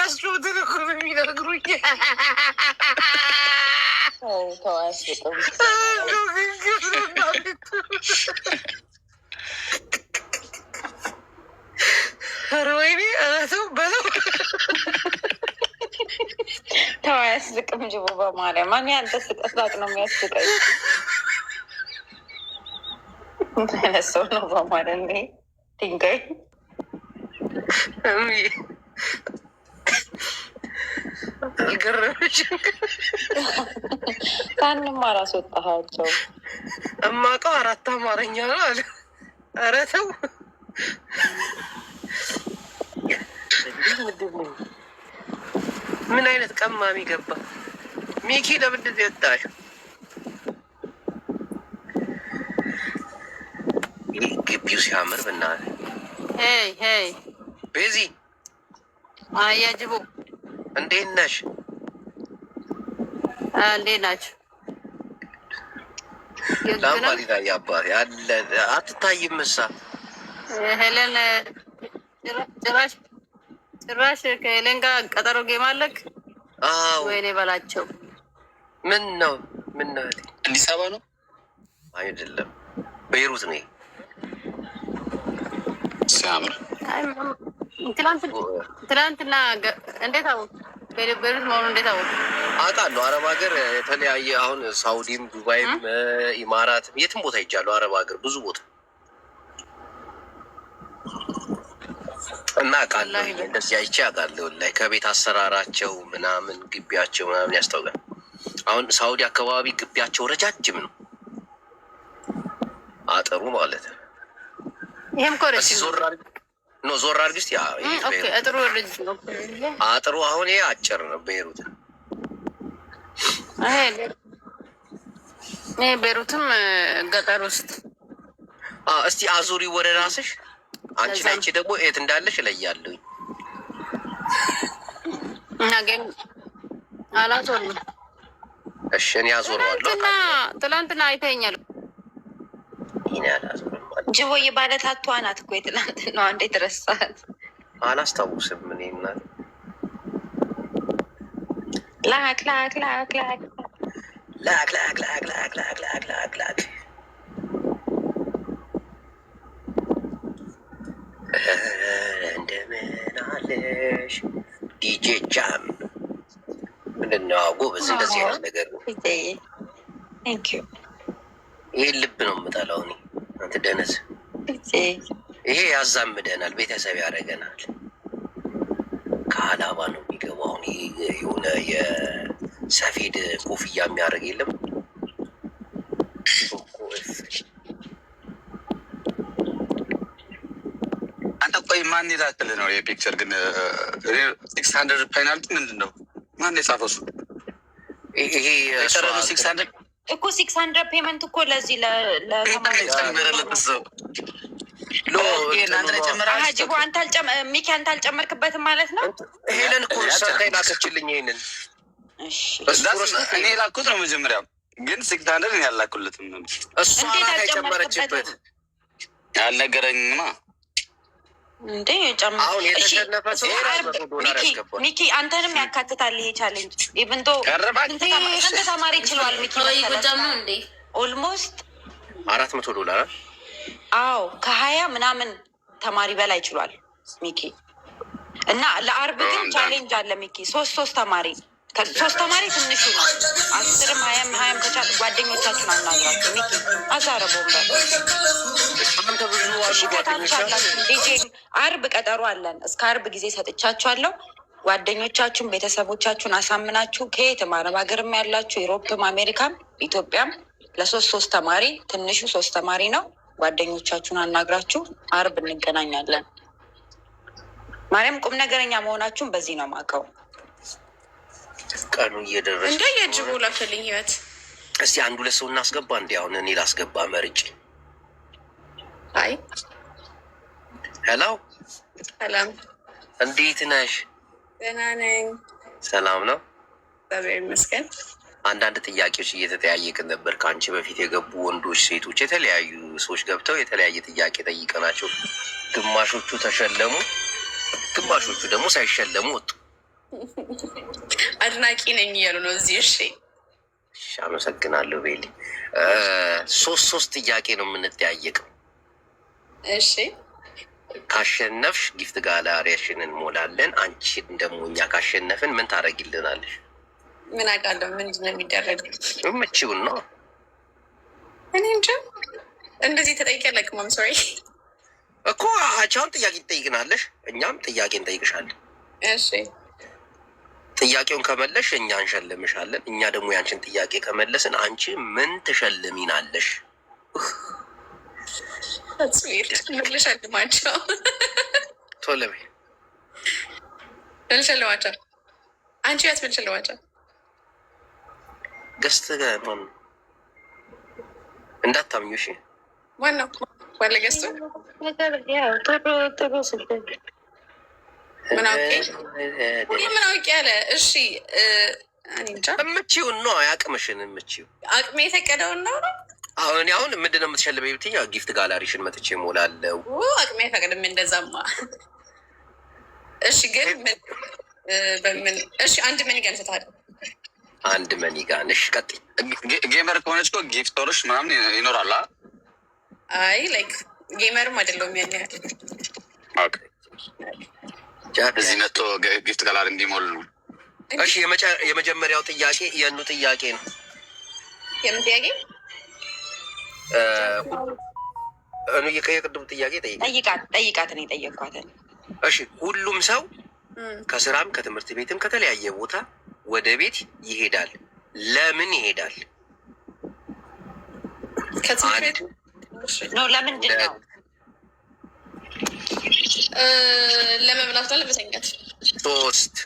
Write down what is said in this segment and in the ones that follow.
የረሱትን እኮ ነው የሚነግሩኝ። ኧረ ወይኔ ሰው በለው ተው አያስቅም። ጅቡ በማርያም ማን ያንተ ስቀሳቅ ነው የሚያስቀኝ? ሰው ነው በማርያም ድንጋይ አልገረመሽም? ከአንድማ ራስ ወጣሃቸው። እማውቀው 4 አማርኛ ነው አለ። ኧረ ተው ምን አይነት ቀማሚ ገባ? ሚኪ ለምንድን ነው የወጣሽው? ይህ ግቢው ሲያምር ብናል። ሄይ ቤዚ አያጅቡ እንዴት ነሽ? እንዴት ናቸው? ላምባሊታ ያባል ያለ አትታይም። ምሳ ሄለን ጭራሽ ከሄለን ጋር ቀጠሮ ጌም አለክ? ወይኔ በላቸው። ምን ነው አዲስ አበባ ነው አይደለም፣ ቤይሩት ነኝ። ሲያምር ትላንትና እንዴት አወቅ? ቤይሩት መሆኑ እንዴት አወቅ? አውቃለሁ። አረብ ሀገር የተለያየ አሁን ሳውዲም፣ ዱባይም፣ ኢማራትም የትም ቦታ ይጃለሁ። አረብ ሀገር ብዙ ቦታ እና አውቃለሁ። እንደዚህ አይቼ አውቃለሁ። ላይ ከቤት አሰራራቸው ምናምን ግቢያቸው ምናምን ያስታውቃል። አሁን ሳውዲ አካባቢ ግቢያቸው ረጃጅም ነው፣ አጥሩ ማለት ነው። ይሄም ኮረስ ዞር አድርግስት አጥሩ አሁን ይሄ አጭር ነው። ቤይሩት ቤይሩትም ገጠር ውስጥ እስቲ አዙሪ ወደ ራስሽ። አንቺ ናንቺ ደግሞ የት እንዳለሽ እለያለሁኝ። ግን አላዞርም። እሺ እኔ አዞረዋለሁ። ትላንትና አይተኸኛል። ጅቦዬ ባለታቷ ናት እኮ የትላንትና። እንዴት ረሳት? አላስታውስም። እኔ እና ላክ እንደምን አለሽ ዲጄ ጃም? ምንድን ነው ጎበዝ? እንደዚህ አይነት ነገር ነው። ይህ ልብ ነው የምጠላው እኔ። አንተ ደነስ፣ ይሄ ያዛምደናል፣ ቤተሰብ ያደርገናል። ከአላባ ነው የሚገባው። አሁን ይሄ የሆነ የሰፌድ ኮፍያ የሚያደርግ የለም? አንተ ቆይ ማን የላክል ነው የፒክቸር ግን 600 ፔናልቲ ምንድን ነው? ማን የጻፈው እሱ? ይሄ 600 እኮ 600 ፔመንት እኮ ለዚህ ጅቦ ሚኪ አንተ አልጨመርክበትም ማለት ነው። ሄለን እኮ ሰርታ ላከችልኝ ይሄንን። እኔ ላኩት ነው መጀመሪያ፣ ግን 600 ያላኩለትም እሷ ጨመረችበት። አልነገረኝማ እንዴ ጨምር። ሚኪ አንተንም ያካትታል ይሄ ቻሌንጅ። ኢቭንቶ ስንት ተማሪ ይችለዋል ሚኪ? ኦልሞስት $400። አዎ ከ20 ምናምን ተማሪ በላይ ይችሏል ሚኪ። እና ለአርብ ግን ቻሌንጅ አለ ሚኪ። ሶስት ተማሪ ትንሹ ነው። 10 20 ከቻል ጓደኞቻችሁን አናግራችሁ ሚኪ አዛረቦም ዲጄ አርብ ቀጠሮ አለን። እስከ አርብ ጊዜ ሰጥቻችኋለሁ። ጓደኞቻችሁን ቤተሰቦቻችሁን አሳምናችሁ ከየትም አረብ ሀገርም ያላችሁ ዩሮፕም አሜሪካም ኢትዮጵያም ለሶስት ተማሪ ትንሹ 3 ተማሪ ነው። ጓደኞቻችሁን አናግራችሁ አርብ እንገናኛለን። ማርያም ቁም ነገረኛ መሆናችሁን በዚህ ነው የማውቀው። ቀኑ እየደረሰ እንደ የጅቡ ላክልኝ ህይወት። እስቲ 1-2 ሰው እናስገባ። እንዲ አሁን እኔ ላስገባ መርጭ። አይ ሄሎ፣ ሰላም፣ እንዴት ነሽ? ደህና ነኝ። ሰላም ነው፣ እግዚአብሔር ይመስገን። አንዳንድ ጥያቄዎች እየተጠያየቅን ነበር። ከአንቺ በፊት የገቡ ወንዶች፣ ሴቶች፣ የተለያዩ ሰዎች ገብተው የተለያየ ጥያቄ ጠይቀናቸው ግማሾቹ ተሸለሙ፣ ግማሾቹ ደግሞ ሳይሸለሙ ወጡ። አድናቂ ነኝ እያሉ ነው እዚህ። እሺ አመሰግናለሁ ቤሊ። ሶስት ጥያቄ ነው የምንጠያየቀው። እሺ ካሸነፍሽ ጊፍት ጋላሪያሽን እንሞላለን። አንቺን ደግሞ እኛ ካሸነፍን ምን ታደርጊልናለሽ? ምን አውቃለሁ ምንድን ነው የሚደረገው? እምችውን ነው እኔ እንጃ። እንደዚህ ተጠይቄ አላውቅም። አም ሶሪ እኮ አቻውን ጥያቄ ትጠይቅናለሽ፣ እኛም ጥያቄ እንጠይቅሻለን። እሺ ጥያቄውን ከመለሽ እኛ እንሸልምሻለን። እኛ ደግሞ ያንቺን ጥያቄ ከመለስን አንቺ ምን ትሸልሚናለሽ? ልሸልማቸው ቶሎ በይ። ልሸልማቸው። አንቺ ያት ምን ሸልማቸው? ገስት ማን እንዳታምኙ እሺ። ዋናው ዋለ ገስቱ ምን አውቄ ያለ። እሺ እኔ እንጃ። እምችውን ነው አያቅምሽን። እምችው አቅሜ የፈቀደውን ነው። አሁን ምንድን ነው የምትሸልመኝ ብትይኝ ጊፍት ጋላሪሽን መጥቼ እሞላለሁ። አቅሜ አይፈቅድም እንደዛማ። እሺ ግን በምን? እሺ አንድ መኒጋን ስታለ አንድ መኒጋን። እሺ ቀጥይ። ጌመር ከሆነች እኮ ጊፍተሮች ምናምን ይኖራል። አይ ላይክ ጌመርም አይደለሁም ያን ያህል። እዚህ መጥቶ ጊፍት ጋላሪ እንዲሞሉ። እሺ የመጀመሪያው ጥያቄ የኑ ጥያቄ ነው። የምን ጥያቄ? የቅድም ጥያቄ ጠይቃት ነው የጠየኳትን። እሺ ሁሉም ሰው ከስራም ከትምህርት ቤትም ከተለያየ ቦታ ወደ ቤት ይሄዳል። ለምን ይሄዳል? ከትምህርት ነው። ለምንድን ነው? ለመብላት ነው፣ ለመተኛት። 3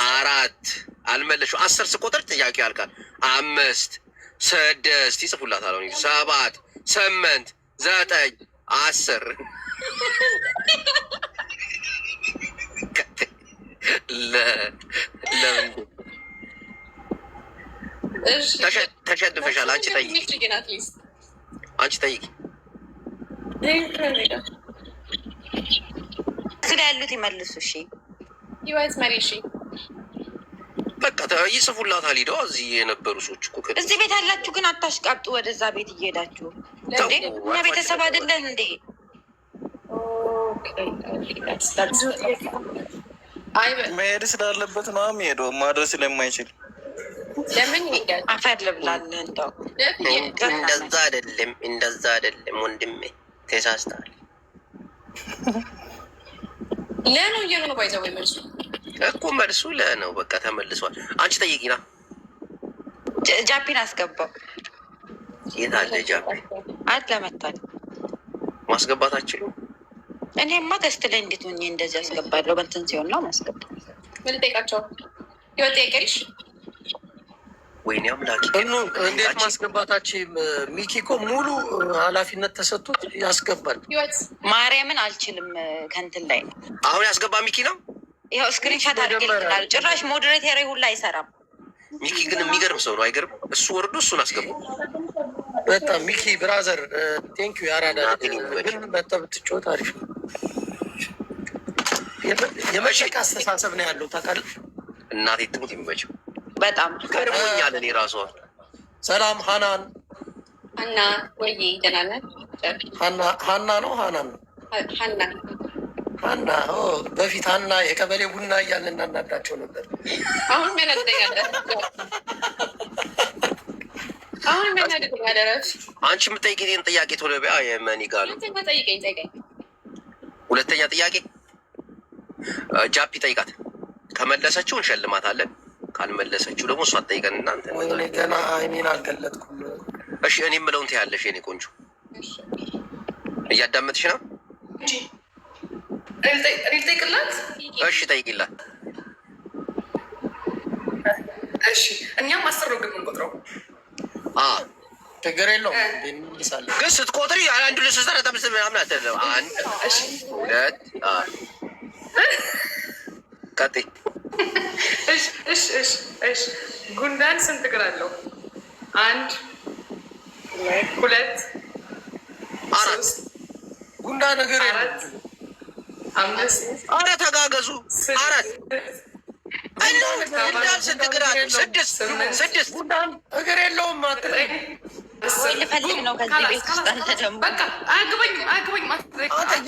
4 አልመለሹ 10 ስቆጥር ጥያቄ ያልቃል። 5 6 ይጽፉላታል። 7 8 9 10 ተሸንፈሻል። አንቺ ጠይቂ። ስለ ያሉት ይመልሱ። እሺ ህይወት መሪ። እሺ በቃ ይጽፉላታል። ሂደው እዚህ የነበሩ ሰዎች እኮ እዚህ ቤት ያላችሁ ግን አታሽቃብጡ። ወደዛ ቤት እየሄዳችሁ እንዴ? እኛ ቤተሰብ አይደለን እንዴ? መሄድ ስላለበት ነው የሚሄደው፣ ማድረስ ስለማይችል ለምን ይሄዳል? አፈር ልብላለህ። እንደው እንደዛ አይደለም ወንድሜ፣ ተሳስተሃል። ለነው እየሩ ነው ባይዘው መልሱ እኮ መልሱ ለነው። በቃ ተመልሷል። አንቺ ጠይቂና። ጃፒን አስገባው። የት አለ ጃፒ? አትለመታል ማስገባት አችሉ። እኔማ ገስት ላይ እንዴት ሆኜ እንደዚህ አስገባለሁ? በንትን ሲሆን ነው ማስገባ። ምን ጠይቃቸው? ህይወት ጠይቀሽ። ወይኔ አምላኬ! እንዴት ማስገባታችን? ሚኪ እኮ ሙሉ ኃላፊነት ተሰጥቶት ያስገባል። ህይወት ማርያምን አልችልም። ከንትን ላይ ነው አሁን ያስገባ ሚኪ ነው። ይኸው ስክሪንሻት አድርጌልናል። ጭራሽ ሞዴሬተር ሁላ አይሰራም። ሚኪ ግን የሚገርም ሰው ነው። አይገርም? እሱ ወርዶ እሱን አስገቡ። በጣም ሚኪ ብራዘር ቴንኪዩ። ያራዳ ግን መጠብ ትጮት አሪፍ ነው። የመሸቅ አስተሳሰብ ነው ያለው ታውቃለህ። እናቴ ትሙት ይመቸው። በጣም ገርሞኛል። እኔ ራሷ ሰላም ሀናን ሀና ወይ ደህና ነህ? ሀና ነው ሀናን ነው ሀና በፊት ሀና የቀበሌ ቡና እያልን እናናዳቸው ነበር። አሁን ምን ያደርጋለህ? አሁን ምን ያደርጋለህ? አንቺ የምጠይቂኝ ጥያቄ ቶሎ በያ። የመኒ ጋር ነው። ጠይቀኝ። ሁለተኛ ጥያቄ ጃፒ ጠይቃት። ከመለሰችው እንሸልማታለን። ካልመለሰችው ደግሞ እሷ ጠይቀን እናንተ። ገና አይኔን አልገለጥኩም። እሺ እኔ የምለውን ትያለሽ። የኔ ቆንጆ እያዳመጥሽ ነው? ጠይቅላት። እሺ ጠይቂላት። እሺ እኛም 10 ነው ግን የምንቆጥረው። ችግር የለውም እንመልሳለን። ግን ስትቆጥሪ አንዱ ልስሰረ ተምስ ምናምን አትለም። 1 2 ቀጥይ። እሺ ጉንዳን ስንት እግር አለው? 1 2 3 ጉንዳን እግር 4 5 አረ ተጋገዙ። 4 ስንት እግር አለው? ስድስት ጉንዳን እግር የለውም። ወይ ልፈልግ ነው ከዚህ ቤት ውስጥ። አንተ ደግሞ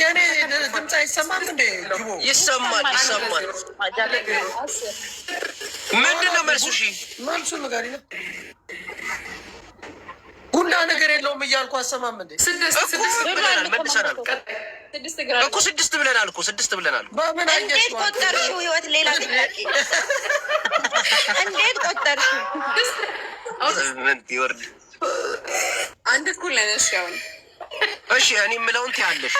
የኔ ድምፅ አይሰማም እንዴ? ይሰማል። ምንድን ነው መልሱ? እሺ መልሱ ንገሪኝ። ጉንዳን እግር የለውም እያልኩ አሰማም እንዴ? መልሰናል እኮ 6 ብለናል እኮ 6 ብለናል። በምን እንዴት ቆጠርሽው? ህይወት ሌላ ጥያቄ። እንዴት ቆጠርሽው? ምን ይወርድ አንድ እኩል ነሽ። አሁን እሺ እኔ የምለውን ትያለሽ።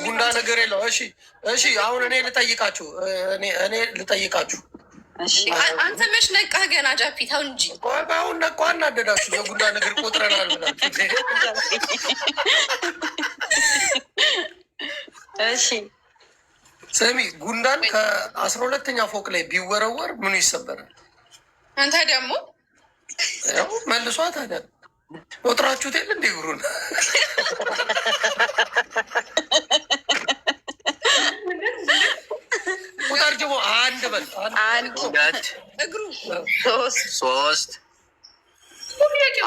ጉንዳን ነገር የለው። እሺ አሁን እኔ ልጠይቃችሁ። አንተ መች ነቃህ ገና? ጃፒት አሁን እንጂ አሁን ነቃ። እናደዳችሁ የጉንዳን ነገር ቆጥረናል ብላችሁ። እሺ ስሚ፣ ጉንዳን ከ12ኛ ፎቅ ላይ ቢወረወር ምኑ ይሰበራል? አንተ ደግሞ ያው መልሷ። ታዲያ ቆጥራችሁት የለ እንደ እግሩን ቁጥር ጅቦ አንድ በል 1 2 3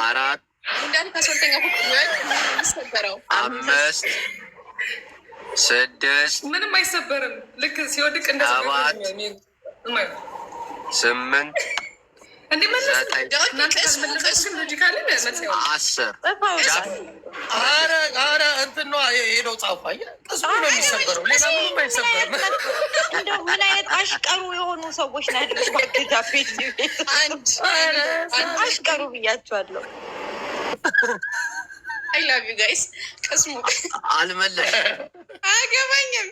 4 እንዳን ከሶስተኛ ፎቅ ይሰበራው 5 6 ምንም አይሰበርም። ልክ ሲወድቅ 8 እንዴ መለስ 10 አረ እንትን ነው ሄደው ጻፉ። ቅስሙ ነው የሚሰበረው፣ ሌላ ምንም አይሰበርም። እንደው ምን አይነት አሽቀሩ የሆኑ ሰዎች ናቸው? ባገዳ ቤት አሽቀሩ ብያቸዋለሁ። አይ ላቭ ዩ ጋይስ። ቅስሙ አልመለስም። አያገባኝም።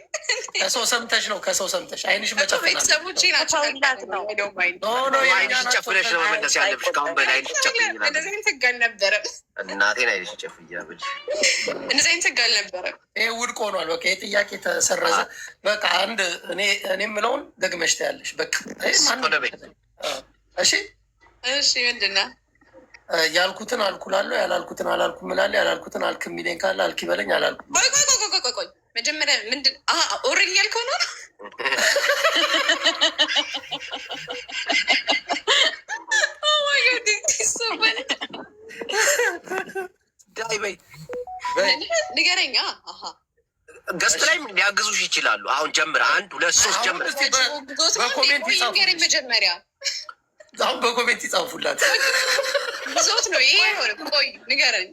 ከሰው ሰምተሽ ነው፣ ከሰው ሰምተሽ አይንሽ መጨፈን ቤተሰቦቼ ናቸው። አይንሽ ጨፍነሽ ነው መመለስ ያለብሽ። ከአሁን በላይ አይንሽ ጨፍኝ። እንደዚህ አይነት ህግ አልነበረም። እናቴን አይንሽ ጨፍኝ ያበል። እንደዚህ አይነት ህግ አልነበረም። ይሄ ውድቅ ሆኗል። በቃ ይሄ ጥያቄ ተሰረዘ። በቃ አንድ እኔ የምለውን ደግመሽ ታያለሽ። በቃ እሺ ምንድን ነው ያልኩትን አልኩላለሁ፣ ያላልኩትን አላልኩም እላለሁ። ያላልኩትን አልክ የሚለኝ ካለ አልክ ይበለኝ። አላልኩም። ቆይ መጀመሪያ ምንድን ኦልሬዲ ያልከው ነው? ዳይ በይ ንገረኛ። ገስት ላይ ሊያግዙሽ ይችላሉ። አሁን ጀምር፣ 1 2 3 ጀምር። በኮሜንት ንገረኝ መጀመሪያ። አሁን በኮሜንት ይጻፉላት። ብዙት ነው ይሄ። ቆይ ንገረኝ።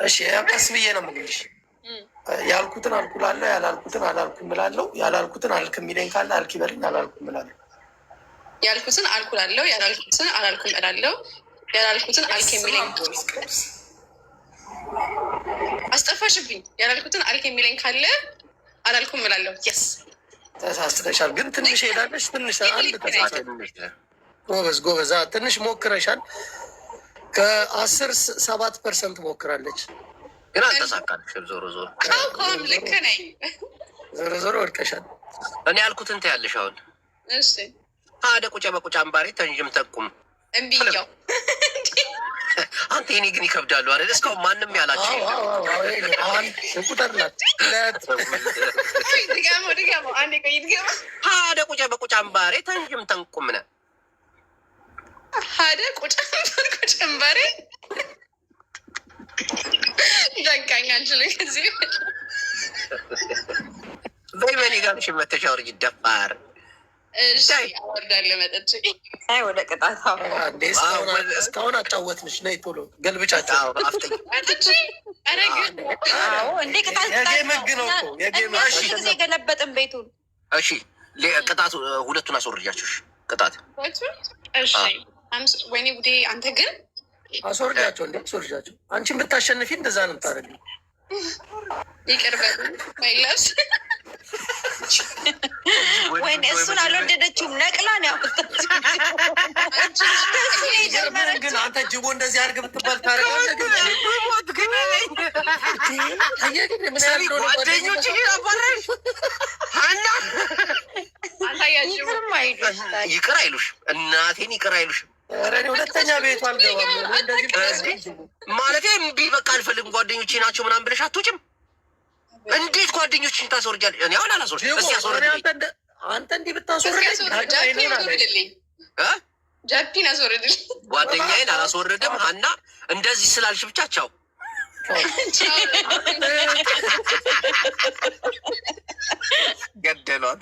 እሺ ቀስ ብዬ ነው የምልሽ። ያልኩትን አልኩላለሁ፣ ያላልኩትን አላልኩም እላለሁ። ያላልኩትን አልክ የሚለኝ ካለ አልክ ይበልኝ። አላልኩም እላለሁ። ያልኩትን አልኩላለሁ፣ ያላልኩትን አላልኩም እላለሁ። ያላልኩትን አልክ የሚለኝ አስጠፋሽብኝ። ያላልኩትን አልክ የሚለኝ ካለ አላልኩም እላለሁ። የስ ተሳስተሻል፣ ግን ትንሽ ሄዳለሽ። ትንሽ አንድ ተሳስተሻል። ጎበዝ ትንሽ ሞክረሻል። ከ10-7% ሞክራለች፣ ግን አልተሳካልሽም። ዞሮ ልክ ነኝ። ዞሮ ወድቀሻል። እኔ ያልኩትን ታያለሽ። አሁን እሺ አደ ቁጨ በቁጫ አምባሬ ተንጅም ጠቁም እምቢያው አንተ እኔ ግን ይከብዳሉ አይደል? እስካሁን ማንም ያላቸው ቁጥር ናት። ድጋሞ አንዴ ቆይ ድጋሞ። አደ ቁጨ በቁጫ አምባሬ ተንጅም ተንቁምነ ሀደ ቁጭንበሬ ደንቃኝ አልችልም። ከዚህ በይመኔ ጋር ሽመተሻ ወርጅ ደፋር አወርዳለሁ መጠጥ። ወደ ቅጣት እስካሁን አጫወትንሽ። ነይ ቶሎ ገልብጫቸው። እንዴ ቅጣት ህግ ነው እኮ ጊዜ ገለበጥን ቤቱን። እሺ ቅጣቱ ሁለቱን አስወርጃችሁ። ቅጣት ወይኔ ጉዴ። አንተ ግን አስወርጃቸው። እንዴ አስወርጃቸው። አንቺን ብታሸንፊ እንደዛ ነው የምታደርጊው። ይቅር በሉ ማይላስ። ወይኔ እሱን አልወደደችውም። ነቅላ ነው ያወጣችው። ግን አንተ ጅቦ እንደዚህ አድርግ ብትባል ታደርጋለህ። ጓደኞች ይቅር አይሉሽ። እናቴን ይቅር አይሉሽ። ሁለተኛ ቤቱ አልገባም ማለት እምቢ በቃ አልፈልግም ጓደኞቼ ናቸው ምናምን ብለሽ አትውጭም። እንዴት ጓደኞችን ታስወርጃለሽ? እኔ አሁን አላስወርድም። እስኪ አስወርድልኝ። አንተ እንዲህ ብታስወርድልኝ ጃፒን አስወርድልኝ። ጓደኛዬን አላስወርድም። ሀና እንደዚህ ስላልሽ ብቻ ቻው። ገደሏት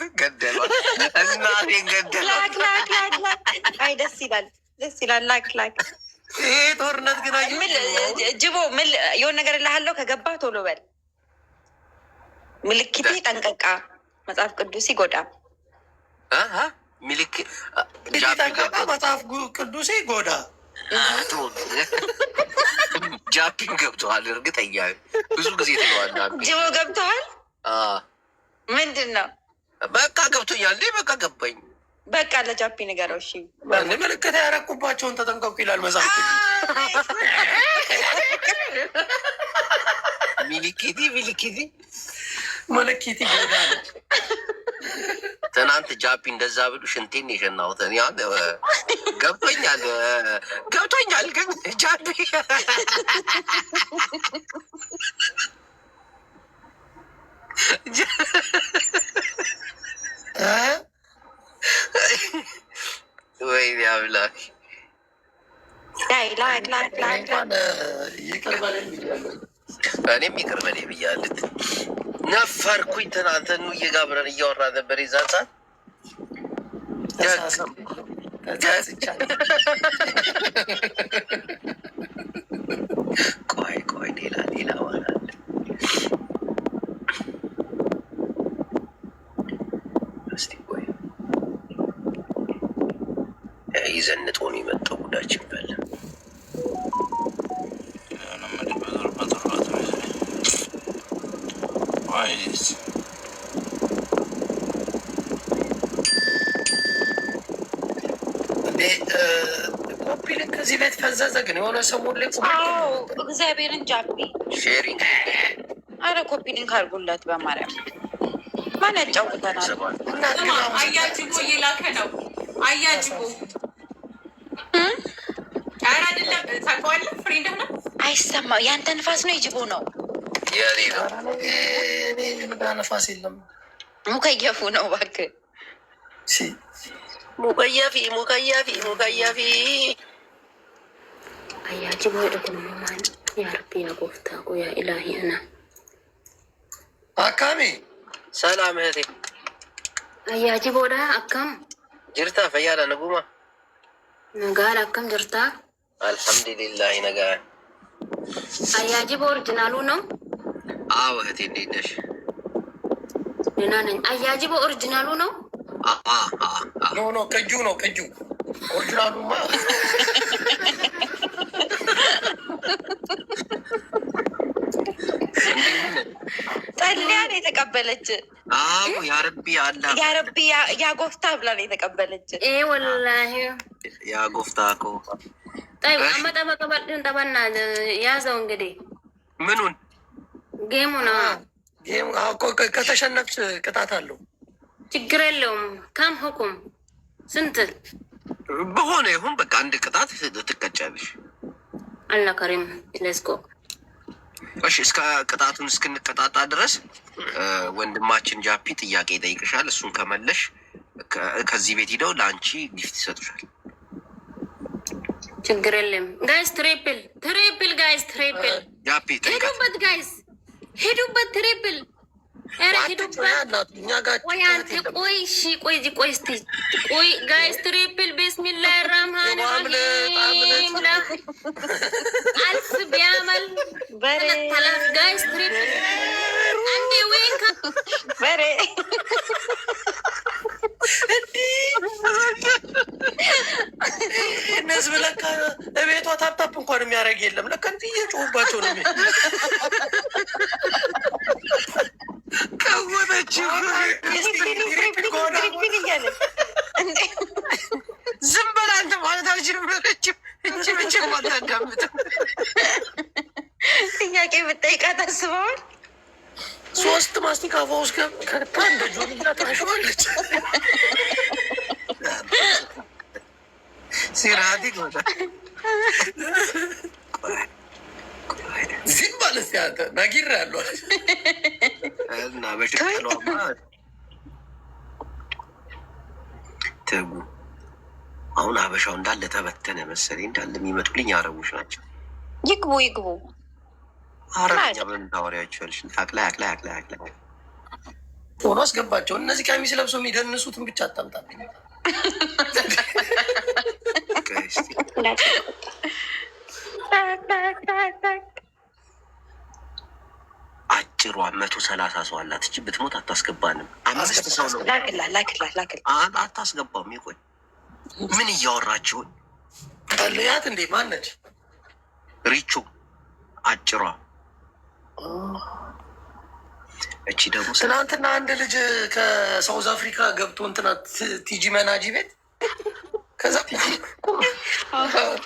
እናቴን ገደሏት። አይ ደስ ይላል፣ ደስ ይላል። ላክ ይሄ ጦርነት ግን ጅቦ ምን የሆነ ነገር እልሃለሁ። ከገባ ቶሎ በል። ምልክቴ ጠንቀቃ፣ መጽሐፍ ቅዱስ ይጎዳ። ጠንቀቃ፣ መጽሐፍ ቅዱስ ይጎዳ። ጃፒን ገብተዋል። እርግጠኛ ብዙ ጊዜ ትለዋለህ። ጅቦ ገብተዋል። ምንድን ነው? በቃ ገብቶኛል። በቃ ገባኝ። በቃ ለጃፒ ንገረው። እሺ ምልክት ያረቁባቸውን ተጠንቀቁ ይላል መጽሐፍ። ሚሊኬቲ መለኬት ይጎዳል። ትናንት ጃፒ እንደዛ ብሉ ሽንቴን የሸናሁት እኔ ገብቶኛል ግን ጃፒ ወይኔ አምላክ። እኔም ይቅር በለኝ ብያለሁ። ነፈርኩኝ። ትናንት እየጋብረን እያወራ ነበር። የዛን ሰዓት ቆይ ሌላ ዋላለ እስቲ ቆይ ይዘንጦ ነው የመጣው ጉዳችን በለ ኮፒ ልክ ከዚህ ቤት ፈዘዘ። ግን የሆነ ሰሞን ላይ እግዚአብሔርን ጃፒ ሼሪንግ አረ ኮፒ ሊንክ አድርጉለት በማርያም። ማን ያጫውተናል? አያጅቦ እየላከ ነው። አያጅቦ ኧረ አይደለም ታውቀዋለህ። ፍሬ እንደሆነ አይሰማው። ያንተ ንፋስ ነው የጅቦ ነው? የኔ ነው። ነፋስ የለም። ሙከየፉ ነው እባክህ። ሙከያፊ አያጅቦ ደጉማን ያርቢያ ጎፍታ ያ ኢላሂ አና አካሚ ሰላም እህቴ። አያጅቦዳ አካም ጅርታ ፈያዳ ነጉማ ነጋል አካም ጅርታ አልሐምዱሊላህ ነጋ። አያጅቦ ኦሪጂናሉ ነው? አዎ እህቴ እንዴት ነሽ? ደህና ነኝ። አያጅቦ ኦሪጂናሉ ነው? ኖ ቅጁ ነው ቅጁ። ኦሪጂናሉማ ጸልያ ነው የተቀበለች። አዎ ያረቢ አላ ያረቢ ያጎፍታ ብላ ነው የተቀበለች። ወላሂ ያጎፍታ እኮ ጠይብ አመጣ መቀበልን ተባና ያዘው። እንግዲህ ምኑን ጌሙ ነው። ጌሙ ከተሸነፍች ቅጣት አለው። ችግር የለውም። ካም ሁኩም ስንት በሆነ ይሁን በቃ አንድ ቅጣት ትቀጫለሽ። አላ ከሪም ሌስኮ። እሺ እስከ ቅጣቱን እስክንቀጣጣ ድረስ ወንድማችን ጃፒ ጥያቄ ይጠይቅሻል። እሱን ከመለሽ ከዚህ ቤት ሂደው ለአንቺ ጊፍት ይሰጡሻል። ችግር የለም ጋይስ። ትሪፕል ጋይስ፣ ትሪፕል ጃፒ ሄዱበት ጋይስ፣ ሄዱበት ትሪፕል። ኧረ ሄዱበት። ቆይ አንተ ቆይ እስቲ ቆይ ጋይስ። ትሪፕል ቢስሚላህ ራህማን ራሂም አልፍ ቢያመል ተላት ጋይስ። ትሪፕል አንዴ ወይንካ በሬ እነዚህ ለካ እቤቷ ታፕታፕ እንኳን የሚያደርግ የለም። ለካ እንትን እየጮሁባቸው ነው። ቀወጠችው። ዝም በላ አንተ ማለት አልችልም በለችው። እጅ መቼም አታዳምጥም። ጥያቄ ብጠይቃት አስበዋል። 3 ማስቲካ ፋውስ ከታ እንደ ጆንያ ታሸዋለች። ሲራዲ ጎዳ ዝም ባለ ሲያተ ናጊር ያሏል እና በሽቀሏማ ትጉ አሁን ሀበሻው እንዳለ ተበተነ መሰለኝ። እንዳለ የሚመጡልኝ አረቦች ናቸው። ይግቡ አረብኛ በምን ታወሪያቸው ያልሽ? አቅላይ ሆኖ አስገባቸው። እነዚህ ቀሚስ ለብሰው የሚደንሱትን ብቻ አታምጣብኝ። አጭሯ 130 ሰው አላት። እቺ ብትሞት አታስገባንም። 5 ሰው ነው ላክላ አታስገባም። ይቆይ ምን እያወራችሁን? ጠልያት እንዴ? ማነች? ሪቾ አጭሯ። እቺ ደግሞ ትናንትና አንድ ልጅ ከሳውዝ አፍሪካ ገብቶ እንትና ቲጂ መናጂ ቤት ከዛ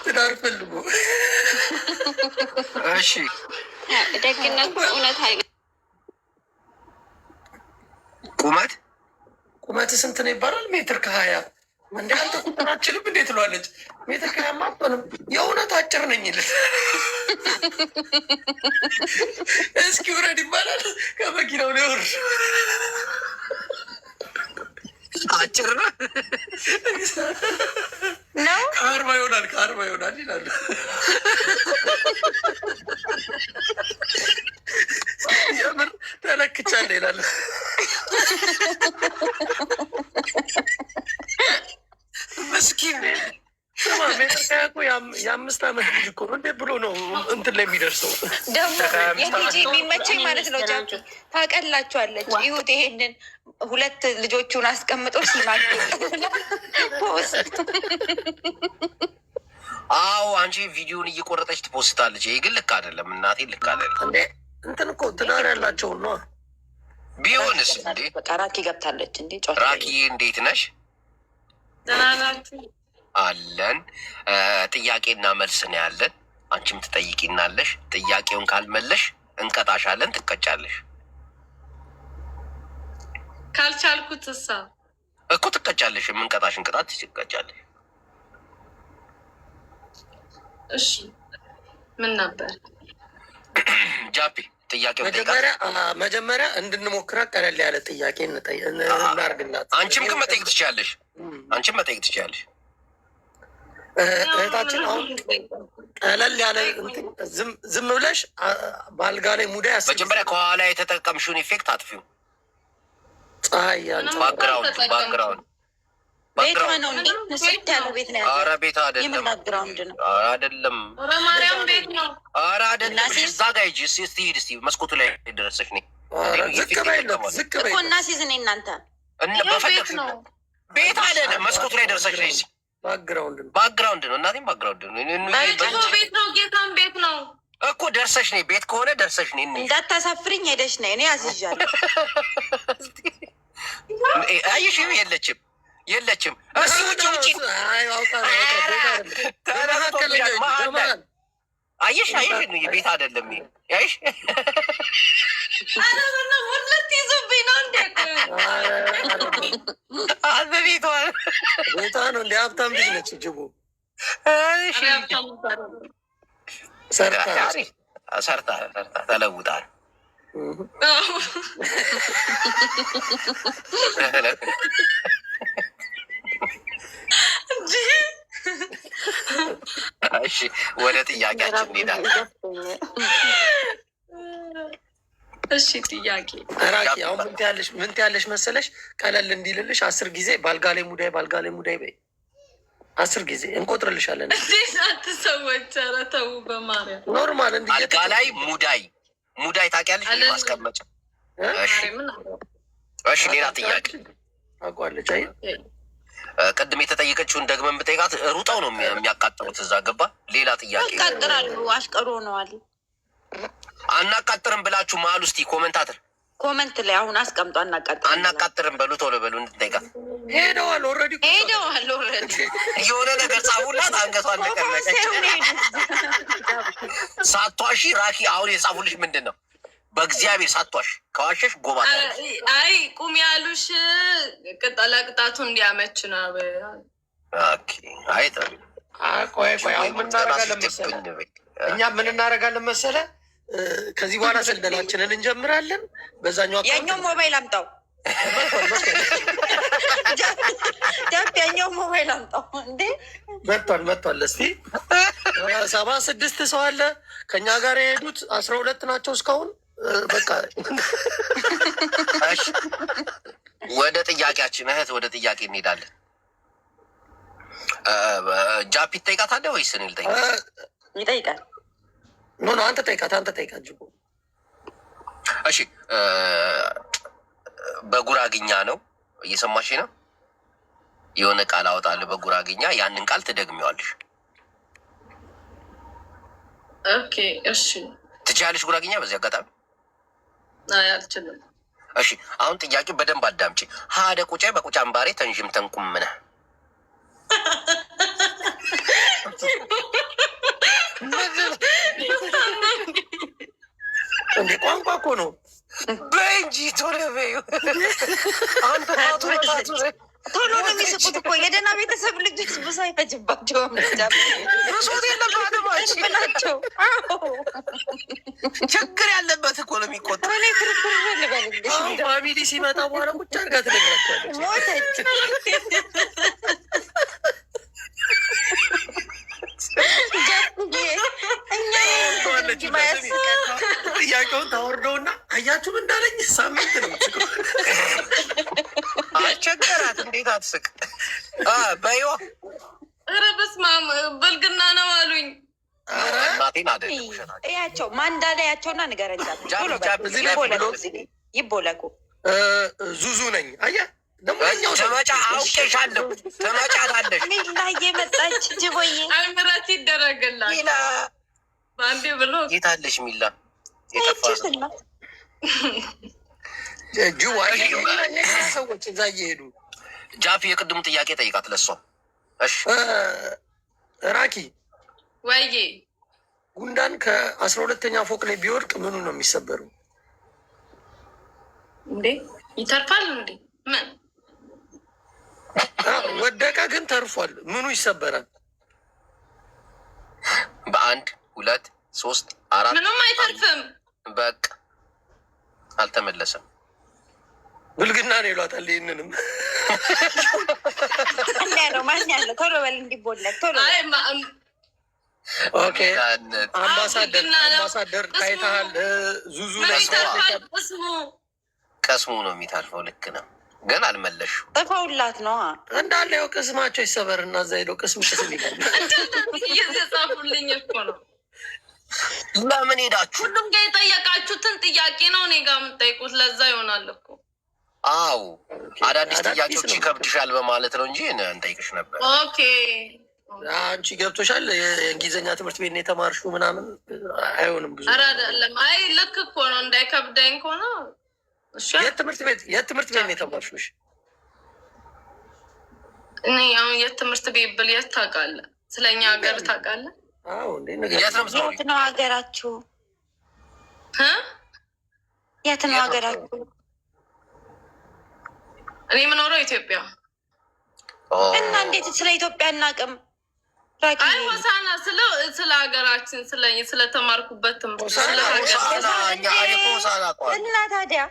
ትዳር ፈልጎ እሺ ደግነቱ እውነት ቁመት ስንት ነው ይባላል? 1.20 እንደ አንተ ቁጥር አችልም እንዴት ትለዋለች? 1.20 ማጥንም የእውነት አጭር ነኝ ይል እስኪ ውረድ ይባላል። ከመኪናው ላይ ወር አጭር ነው ከአርባ ይሆናል ይላሉ። የምር ተለክቻለሁ ይላሉ። ምስኪን ስማ፣ ሜትር እኮ የ5 ዓመት ልጅ እኮ ነው። እንዴት ብሎ ነው እንትን ላይ የሚደርሰው? ደግሞ የቲጂ የሚመቸኝ ማለት ነው ጃፒ ታቀላችኋለች። ይሁት ይሄንን 2 ልጆቹን አስቀምጦ ሲማግ አዎ፣ አንቺ ቪዲዮን እየቆረጠች ትፖስታለች። ይሄ ግን ልክ አይደለም እናቴ፣ ልክ አይደለም። እንዴ እንትን እኮ ትዳር ያላቸው ነው። ቢሆንስ እንዴ በቃ ራኪ ገብታለች እንዴ። ራኪ እንዴት ነሽ? አለን። ጥያቄና መልስ ነው ያለን። አንቺም ትጠይቂናለሽ። ጥያቄውን ካልመለሽ እንቀጣሻለን፣ ትቀጫለሽ። ካልቻልኩት እሳ እኮ ትቀጫለሽ። የምንቀጣሽን ቅጣት ትቀጫለሽ። እሺ ምን ነበር ጃፒ? ጥያቄው መጀመሪያ እንድንሞክራ ቀለል ያለ ጥያቄ እናርግላት። አንቺም ግን መጠየቅ ትችያለሽ። እህታችን አሁን ቀለል ያለ ዝም ብለሽ በአልጋ ላይ ሙዳይ መጀመሪያ ከኋላ የተጠቀምሽውን ኢፌክት አጥፊው። ፀሐይ ባክግራውንድ ቤቷ ነው እንዴ? ስንት ያለው ቤት ነው ያለው? ኧረ ቤት አይደለም። የምን ባክግራውንድ ነው? አይደለም። ማርያም ቤት ነው። ኧረ አይደለም። እዛ ጋ ሂጂ እስኪ ሂድ። እስኪ መስኮቱ ላይ ደረሰሽ ነኝ። ዝቅ በይ እኮ እና ሲዝን እናንተ በፈለግሽ ቤት አይደለም። መስኮቱ ላይ ደረሰሽ ነኝ። ባክግራውንድ ነው እናቴም ባክግራውንድ ነው። ቤት ነው። ጌታን ቤት ነው እኮ ደርሰሽ ነኝ። ቤት ከሆነ ደርሰሽ ነኝ። እንዳታሳፍርኝ ሄደሽ ነኝ። እኔ አዝዣለሁ። አየሽ የለችም። እሱ ውጭ አየሽ ቤት አይደለም። ያይሽ ሁለት ይዙብኝ ነው እንዴ? ቤቷ ነው እንደ ሀብታም ልጅ ነች። ጅቡ ሰርታ ተለውጣል። እሺ ወደ ጥያቄያችን እንሄዳለን። እሺ ጥያቄ ራኪ አሁን ምን ትያለሽ መሰለሽ? ቀለል እንዲልልሽ 10 ጊዜ ባልጋ ላይ ሙዳይ በይ። 10 ጊዜ እንቆጥርልሻለን። አትሰዎች፣ ኧረ ተው በማርያም። ኖርማል ባልጋ ላይ ሙዳይ ታውቂያለሽ? ማስቀመጫ። እሺ ሌላ ጥያቄ አውቃለች። አይ ቅድም የተጠየቀችውን ደግመን ብጠይቃት ሩጠው ነው የሚያቃጥሩት። እዛ ገባ። ሌላ ጥያቄ ያቃጥራሉ። አሽቀሮ ነዋል። አናቃጥርም ብላችሁ መሀል ውስጥ ኮመንት ላይ አሁን አስቀምጦ አናቃጥርም በሉ፣ ቶሎ በሉ እንድጠይቃት። ሄደዋል ኦልሬዲ የሆነ ነገር ጻፉላት። አንገቷን ነቀነቀች። ሳቷሺ ራኪ አሁን የጻፉልሽ ምንድን ነው? በእግዚአብሔር ሳቷሽ፣ ከዋሸሽ ጎባ። አይ ቁም ያሉሽ ቅጣቱ እንዲያመች ነው። አይ ቆይ አሁን ምን እናደርጋለን መሰለህ? እኛ ምን እናደርጋለን መሰለህ? ከዚህ በኋላ ስልደላችንን እንጀምራለን። በዛኛው ያኛው ሞባይል አምጣው ያኛው ሞባይል አምጣው። እንዴ መጥቷል። እስቲ 76 ሰው አለ ከኛ ጋር የሄዱት 12 ናቸው እስካሁን። በቃ ወደ ጥያቄያችን እህት ወደ ጥያቄ እንሄዳለን። ጃፒ ትጠይቃታለህ ወይስ እኔ ልጠይቃት? ይጠይቃል። ኖ አንተ ጠይቃት ጅቦ። እሺ በጉራግኛ ነው እየሰማሽ ነው? የሆነ ቃል አወጣለሁ በጉራግኛ፣ ያንን ቃል ትደግሚዋለሽ። ኦኬ እሺ። ትችያለሽ ጉራግኛ? በዚህ አጋጣሚ አልችልም። እሺ አሁን ጥያቄው በደንብ አዳምጪ። ሀደ ቁጫ በቁጫ አምባሬ ተንዥም ተንቁምነ እንዴ ቋንቋ እኮ ነው። በእንጂ ቶሎ በይው። አንተ ቶሎ ነው የሚስቁት እኮ የደህና ቤተሰብ ልጆች ብዙ አይፈጅባቸውም። ብሶት የለባትም ብላቸው ችግር ያለበት እኮ ነው የሚቆጠር። እኔ ፍርፍር ልበልልሽ ፋሚሊ ሲመጣ በኋላ ቁጭ አድርጋ ትነግራቸዋለች። ሞተች። ጥያቄውን ታወርደውና አያችሁም እንዳለኝ ሳምንት ነው አስቸገራት። እንዴት አትስቅ በይዋ። ኧረ በስመ አብ በልግና ነው አሉኝ። እናቴን አደለ ያቸው ማንዳላ ያቸውና ንገረኛ ይቦለቁ። ዙዙ ነኝ። አየህ ተመጫ አውቄሻለሁ። ተመጫታለሽ ሚላ እየመጣች ጅቦዬ አምራት ይደረግላል በአንዴ ብሎ የታለሽ ሚላ ሰዎች እዛ እየሄዱ ጃፒ የቅድሙ ጥያቄ ጠይቃት ለሷ። እሺ ራኪ ወይዬ ጉንዳን ከ12ኛ ፎቅ ላይ ቢወድቅ ምኑ ነው የሚሰበሩ? እንዴ ይተርፋል እንዴ? ምን ወደቀ ግን ተርፏል። ምኑ ይሰበራል? በአንድ 2 3 4 ምንም አይተርፍም። በቃ አልተመለሰም። ብልግና ነው ይሏታል። ይህንንም ነው ማን ያለው ቶሎ በል እንዲቦለት ቶሎ። ኦኬ አምባሳደር ታይተሃል። ዙዙ ቀስሙ ነው የሚታልፈው። ልክ ነው ግን አልመለሹ ጥፈውላት ነው እንዳለ ያው ቅስማቸው ይሰበር እና እዛ ሄደው ቅስም ይላል። እየጻፉልኝ እኮ ነው። ለምን ሄዳችሁ? ሁሉም ጋር የጠየቃችሁትን ጥያቄ ነው እኔ ጋር የምጠይቁት። ለዛ ይሆናል እኮ። አዎ አዳዲስ ጥያቄዎች ይከብድሻል በማለት ነው እንጂ እንጠይቅሽ ነበር። ኦኬ አንቺ ገብቶሻል። የእንግሊዝኛ ትምህርት ቤት ነው የተማርሽው ምናምን አይሆንም ብዙ። ኧረ አይደለም። አይ ልክ እኮ ነው። እንዳይከብደኝ እኮ ነው። የት ትምህርት ቤት ነው የተማርሽው? እኔ አሁን የት ትምህርት ቤት ብል የት ታውቃለህ? ስለኛ ሀገር ታውቃለህ? የት ነው ሀገራችሁ? የት ነው ሀገራችሁ? እኔ የምኖረው ኢትዮጵያ። እና እንዴት ስለ ኢትዮጵያ እናቅም? አይ ሆሳና ስለ ሀገራችን ስለተማርኩበት ትምህርት እና ታዲያ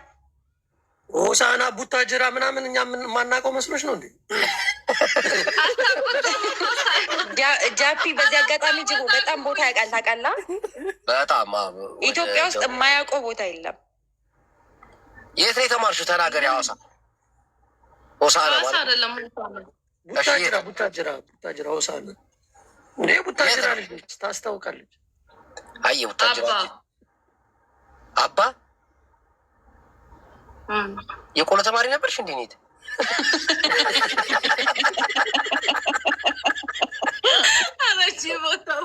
ሆሳና ቡታጅራ ምናምን እኛ ማናውቀው መስሎች ነው እንዴ? ጃፒ በዚህ አጋጣሚ ጅቦ በጣም ቦታ ያውቃል። ታውቃለህ? በጣም ኢትዮጵያ ውስጥ የማያውቀው ቦታ የለም። የት ነው የተማርሽው? ተናገሪ። ሐዋሳ ሆሳና አይደለም። ቡታጅራ ሆሳና እንዴ? ቡታጅራ ልጅ ታስታውቃለች። አየ ቡታጅራ አባ የቆሎ ተማሪ ነበርሽ እንዴ? ኔት አረቺ ቦታው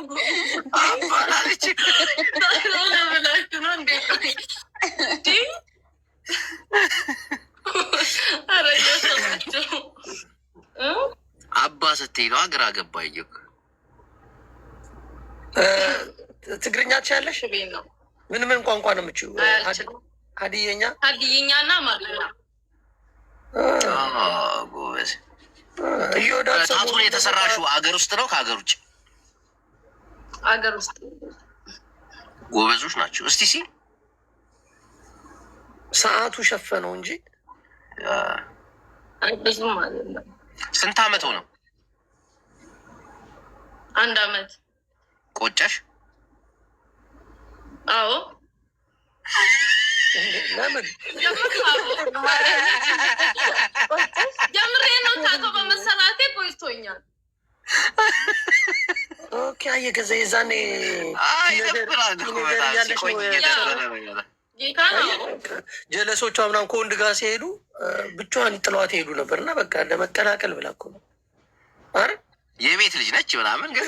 አባላለች ብላችሁ ነው እንዴ? አረየሰማቸው አባ ስትይ ነው ግራ ገባኝ። ትግርኛ ትችያለሽ? ነው ምን ቋንቋ ነው የምችው? ሀዲየኛ እና አማርኛ። ጎበዝ። ታቱን የተሰራሽው አገር ውስጥ ነው ከሀገር ውጭ? አገር ውስጥ። ጎበዞች ናቸው። እስቲ ሰዓቱ ሸፈነው እንጂ ብዙም አይደለም። ስንት አመት ሆነው? 1 አመት። ቆጨሽ? አዎ። ለምን ጀምሬ ነው ታቶ በመሰራቴ ቆይቶኛል። ኦኬ። የገዛ የዛኔ ጀለሶቿ ምናምን ከወንድ ጋር ሲሄዱ ብቻዋን ጥለዋት ሄዱ ነበር እና በቃ ለመቀላቀል ብላ እኮ ነው። አረ የቤት ልጅ ነች ምናምን ግን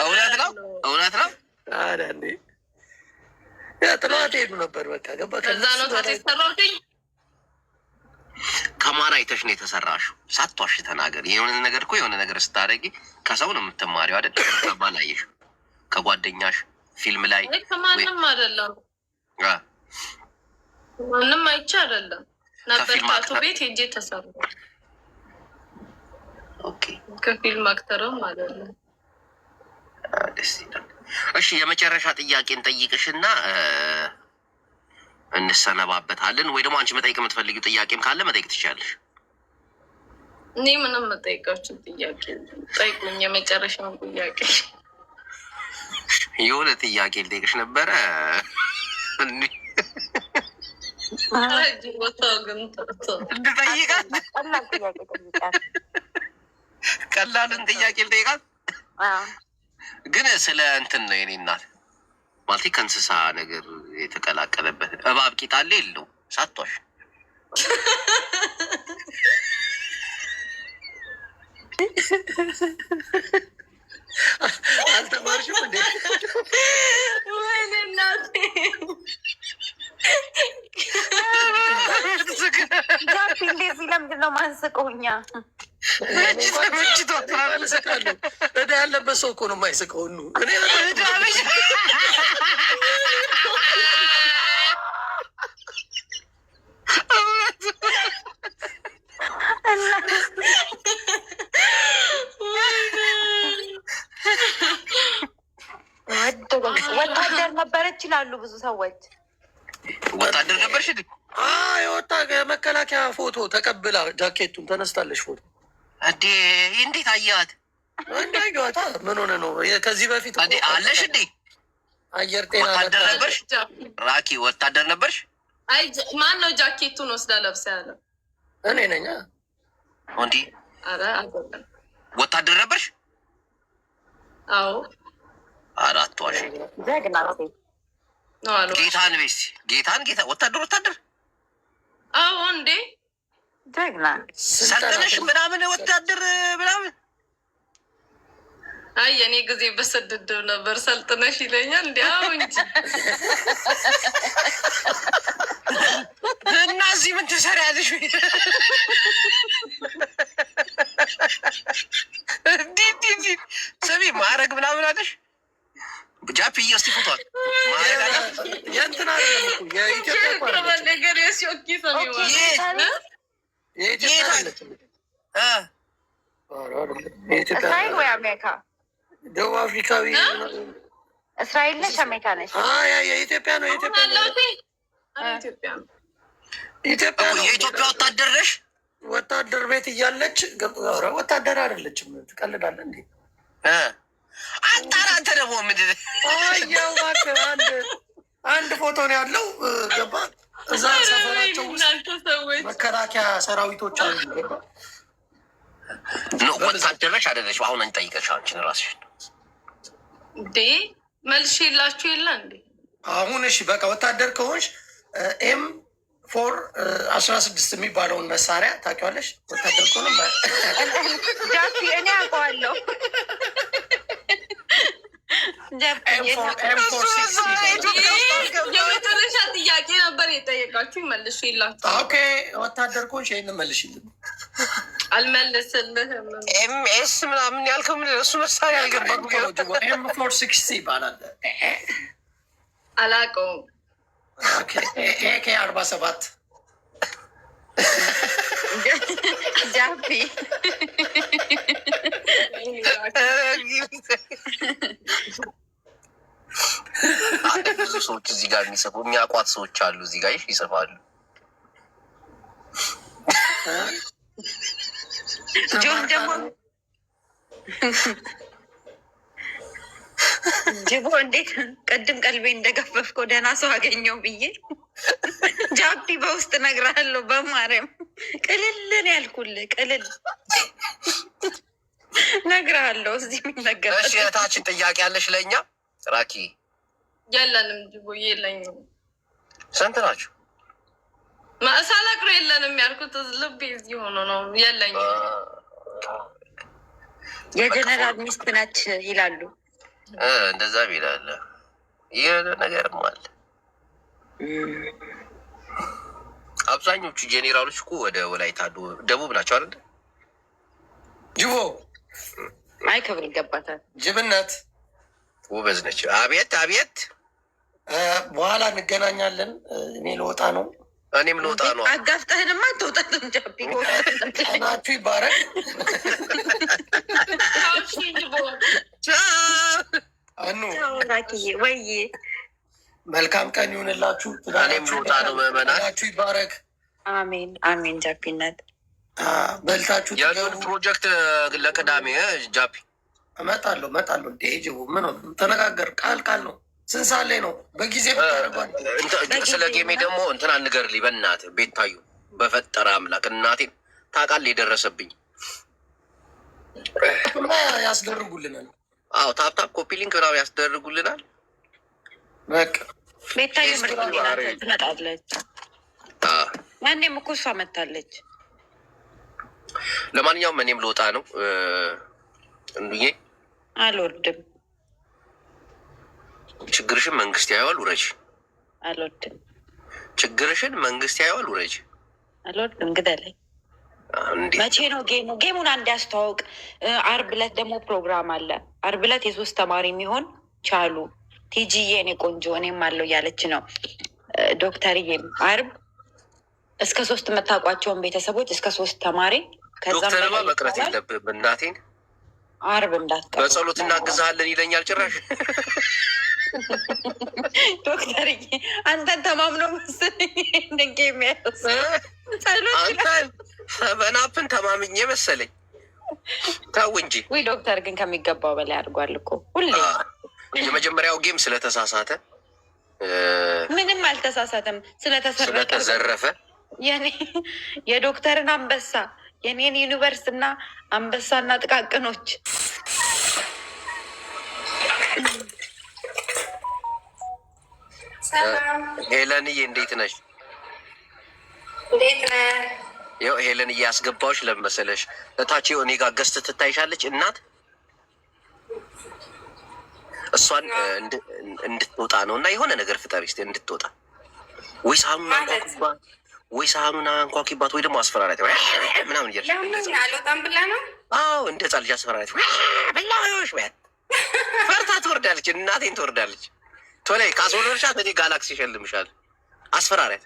እውነት ነው እውነት ነው። አንዴ ጥለዋት ሄዱ ነበር በቃ ገባ። ከዛ ነው ታቶ የተሰራሁትኝ። ከማን አይተሽ ነው የተሰራሽው? ሳትዋሽ ተናገር። የሆነ ነገር እኮ የሆነ ነገር ስታደርጊ ከሰው ነው የምትማሪው አይደል? ከማን አየሽ? ከጓደኛሽ ፊልም ላይ? ከማንም አይደለም፣ ማንም አይቼ አይደለም። ነበር ታቶ ቤት ሄጄ ተሰራ። ኦኬ። ከፊልም አክተርም አይደለም። ደስ ይላል። እሺ የመጨረሻ ጥያቄን ጠይቅሽና እንሰነባበታለን። ወይ ደግሞ አንቺ መጠየቅ የምትፈልጊው ጥያቄም ካለ መጠየቅ ትችላለሽ። እኔ ምንም መጠየቃችሁ ጥያቄ ጠይቁኝ። የመጨረሻውን ጥያቄ የሆነ ጥያቄ ልጠይቅሽ ነበረ። ቦታው ግን እንድጠይቃት ቀላልን ጥያቄ ልጠይቃት ግን ስለ እንትን ነው የኔ እናት ማለት ከእንስሳ ነገር የተቀላቀለበት እባብ ቂጣሌ የለው ሳቷሽ አልተማርሽም እንዴ? ወይኔ እናቴ ጃፒ እንደዚህ ለምንድን ነው ማንስቀውኛ? እዳ ያለበት ሰው እኮ ነው የማይስቀው። ወታደር ነበረች ይላሉ ብዙ ሰዎች። ወታደር ነበርሽ? የወጣ መከላከያ ፎቶ ተቀብላ ጃኬቱን ተነስታለች ፎቶ። እንዴ እንዴት አያት? እንዳየዋታ ምን ሆነ ነው? ከዚህ በፊት አለሽ እንዴ? አየር ጤና ወታደር ነበርሽ? ራኪ ወታደር ነበርሽ? አይ ማን ነው ጃኬቱን ወስዳ ለብሳ ያለው? እኔ ነኝ። እንዴ አረ አይደለም። ወታደር ነበርሽ? አዎ። አራት ዋሽ ጀግና ሴት ነው አሉ። ጌታን ቤስ ጌታን ወታደር አዎ እንዴ ጀግና ሰልጠነሽ ምናምን ወታደር ምናምን? አይ የኔ ጊዜ በሰደደው ነበር። ሰልጥነሽ ይለኛል እንዲ አዎ እንጂ እና እዚህ ምን ትሰሪያለሽ? ስሚ ማዕረግ ምናምን አለሽ? ጃፒ እስቲ ፎቷል የእንትና የኢትዮጵያ ነገር የሲኦኪ ሰሚዋ እስራኤል ወይ አሜሪካ? ደቡብ አፍሪካዊ እስራኤል ነች አሜሪካ ነች? የኢትዮጵያ ነው። የኢትዮጵያ ነው። የኢትዮጵያ ወታደር ነሽ? ወታደር ቤት እያለች ወታደር አይደለችም። ትቀልዳለህ እንዴ? አንጣራ አንተ ደግሞ ምንድን ያው እባክህ አንድ ፎቶ ነው ያለው። ገባ እዛ ሰፈራቸው ውስጥ መከላከያ ሰራዊቶች አሉ። ገባ ወታደር ነሽ አይደለሽ? አሁን እንጠይቀሽ አንቺን እራስሽን እንዴ መልሽ የላችሁ የለ እንዴ? አሁን እሺ በቃ ወታደር ከሆንሽ M416 የሚባለውን መሳሪያ ታውቂዋለሽ? ወታደር ከሆነ ጃፒ እኔ አውቀዋለሁ። የመጨረሻ ጥያቄ ነበር የጠየቃችሁ። መልሽ የላችሁ። ኦኬ ወታደር ከሆንሽ ይሄንን መልሽልን። አልመልስልህም። ኤምኤስ ምናምን ያልከው ምን እሱ መሳሪያ አልገባም። M460 ይባላል። አላውቀውም። AK 47 ጃፒ ብዙ ሰዎች እዚህ ጋር የሚጽፉ የሚያውቋት ሰዎች አሉ። እዚህ ጋር ይጽፋሉ። ጆን ደግሞ ጅቦ እንዴት ቅድም ቀልቤ እንደገፈፍከው ደህና ሰው አገኘው ብዬ ጃፒ በውስጥ እነግርሃለሁ። በማርያም ቅልልን ያልኩልህ ቅልል እነግርሃለሁ። እዚህ የሚነገር እህታችን ጥያቄ ያለሽ ለእኛ ራኪ? የለንም ጅቦ የለኝም። ስንት ናችሁ? ሳላቅሮ የለንም ያልኩት ልቤ እዚህ ሆኖ ነው። የለኝም። የጀነራል ሚስት ናች ይላሉ። እንደዛ ይላል። ይህ ነገርም አለ። አብዛኞቹ ጄኔራሎች እኮ ወደ ወላይታ ደቡብ ናቸው አይደል? ጅቦ አይ ክብር ይገባታል። ጅብነት ውበዝ ነች። አቤት አቤት። በኋላ እንገናኛለን። እኔ ልወጣ ነው። እኔም ልወጣ ነው። አጋፍጠህንማ አትወጣትም። ጃፒ ቀናችሁ ይባረክ። አኑ ወይ መልካም ቀን ይሁንላችሁ። እኔም ልወጣ ነው። ቀናችሁ ይባረክ። አሜን አሜን። ጃፒነት በልታችሁ የሉን ፕሮጀክት ለቅዳሜ ጃፒ እመጣለሁ። እንደ ጅቦ ምን ተነጋገር ቃል ነው። ስንት ሰዓት ላይ ነው? በጊዜ ብታደርጓል። ስለ ጌሜ ደግሞ እንትን አንገርልኝ በእናትህ ቤታዩ፣ በፈጠረ አምላክ እናቴን ታውቃለህ የደረሰብኝ እና ያስደርጉልናል። አዎ ታፕታፕ ኮፒ ሊንክ ምናምን ያስደርጉልናል። በቃ ቤታዩ ትመጣለች። ያኔም እኮ እሷ መታለች። ለማንኛውም እኔም ልወጣ ነው። እንዱዬ አልወርድም። ችግርሽን መንግስት ያየዋል፣ ውረጅ። አልወርድም። ችግርሽን መንግስት ያየዋል፣ ውረጅ። አልወርድም። ግደለኝ። መቼ ነው ጌሙ? ጌሙን አንድ ያስተዋውቅ። አርብ ዕለት ደግሞ ፕሮግራም አለ። አርብ ዕለት የሶስት ተማሪ የሚሆን ቻሉ ቲጂዬ እኔ ቆንጆ እኔም አለው እያለች ነው ዶክተርዬም። አርብ እስከ 3 የምታውቋቸውን ቤተሰቦች እስከ 3 ተማሪ ዶክተርማ መቅረት የለብህም እናቴን። አርብ እንዳትቀር በጸሎት እናግዛለን ይለኛል ጭራሽ። ዶክተርዬ አንተን ተማምኖ መሰለኝ ድንቄ የሚያስ አንተን በናፕን ተማምኜ መሰለኝ። ተው እንጂ። ወይ ዶክተር ግን ከሚገባው በላይ አድርጓል እኮ ሁሌ። የመጀመሪያው ጌም ስለተሳሳተ ምንም አልተሳሳተም። ስለተዘረፈ የዶክተርን አንበሳ የኔን ዩኒቨርስ እና አንበሳና ጥቃቅኖች ሄለንዬ እንዴት ነሽ? እንዴት ነህ? ያው ሄለን እያስገባዎች ለመሰለሽ እታች እኔ ጋር ገዝት ትታይሻለች። እናት እሷን እንድትወጣ ነው እና የሆነ ነገር ፍጠሪ እስኪ እንድትወጣ። ወይ ሳህኑን አንኳኩባት፣ ወይ ሳህኑን አንኳኩባት፣ ወይ ደግሞ አስፈራሪያት ምናምን እያልሽ አልወጣም ብላ ነው። አዎ እንደ ህፃን ልጅ አስፈራሪያት ብላዎች በያት። ፈርታ ትወርዳለች። እናቴን ትወርዳለች። ቶሎ ካስወረድሻት እኔ ጋላክሲ ይሸልምሻል። አስፈራሪያት።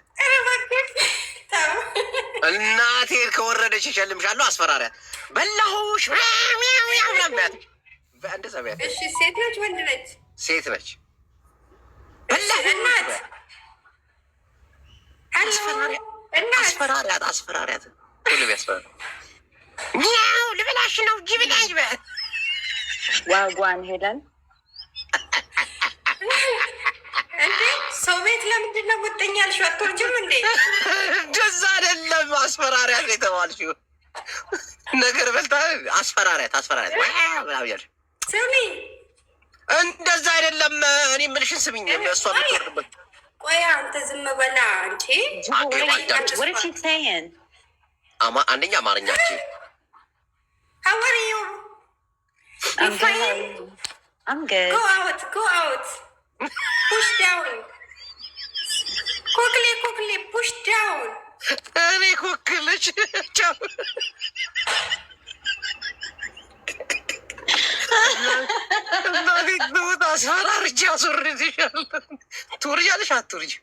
እናቴን ከወረደች ይሸልምሻለሁ። አስፈራሪያት። በላሁሽ ምናምን እንደዛ በያት። እሺ ሴት ነች ወንድ ነች? ሴት ነች። እናት አስፈራሪያት። አስፈራሪያት ቶሎ ቢያስፈራሪያት ያው ልበላሽ ነው ጅብ ላይ በያት። ዋጓን ሄለን እንዴ ሰው ቤት ለምንድን ነው ወጠኛልሽ? አትወርጅም እንዴ? እንደዛ አይደለም። አስፈራሪያት የተባልሽው ነገር በልታ አስፈራሪያት። አስፈራሪያት ምናምን እያልሽ ስሚ፣ እንደዛ አይደለም። እኔ የምልሽን ስሚኝ። እሷ የምትወርድበት ቆይ አንተ ዝም በላ እንጂ አንደኛ አማርኛችን How are you? I'm fine. I'm good. Go out. Push down. Quickly, push down. እኔ ኮክልሽ እናቴ ትሙት አስፈራርቼ አስወርድሻለሁ። ትወርጃለሽ አትወርጂም?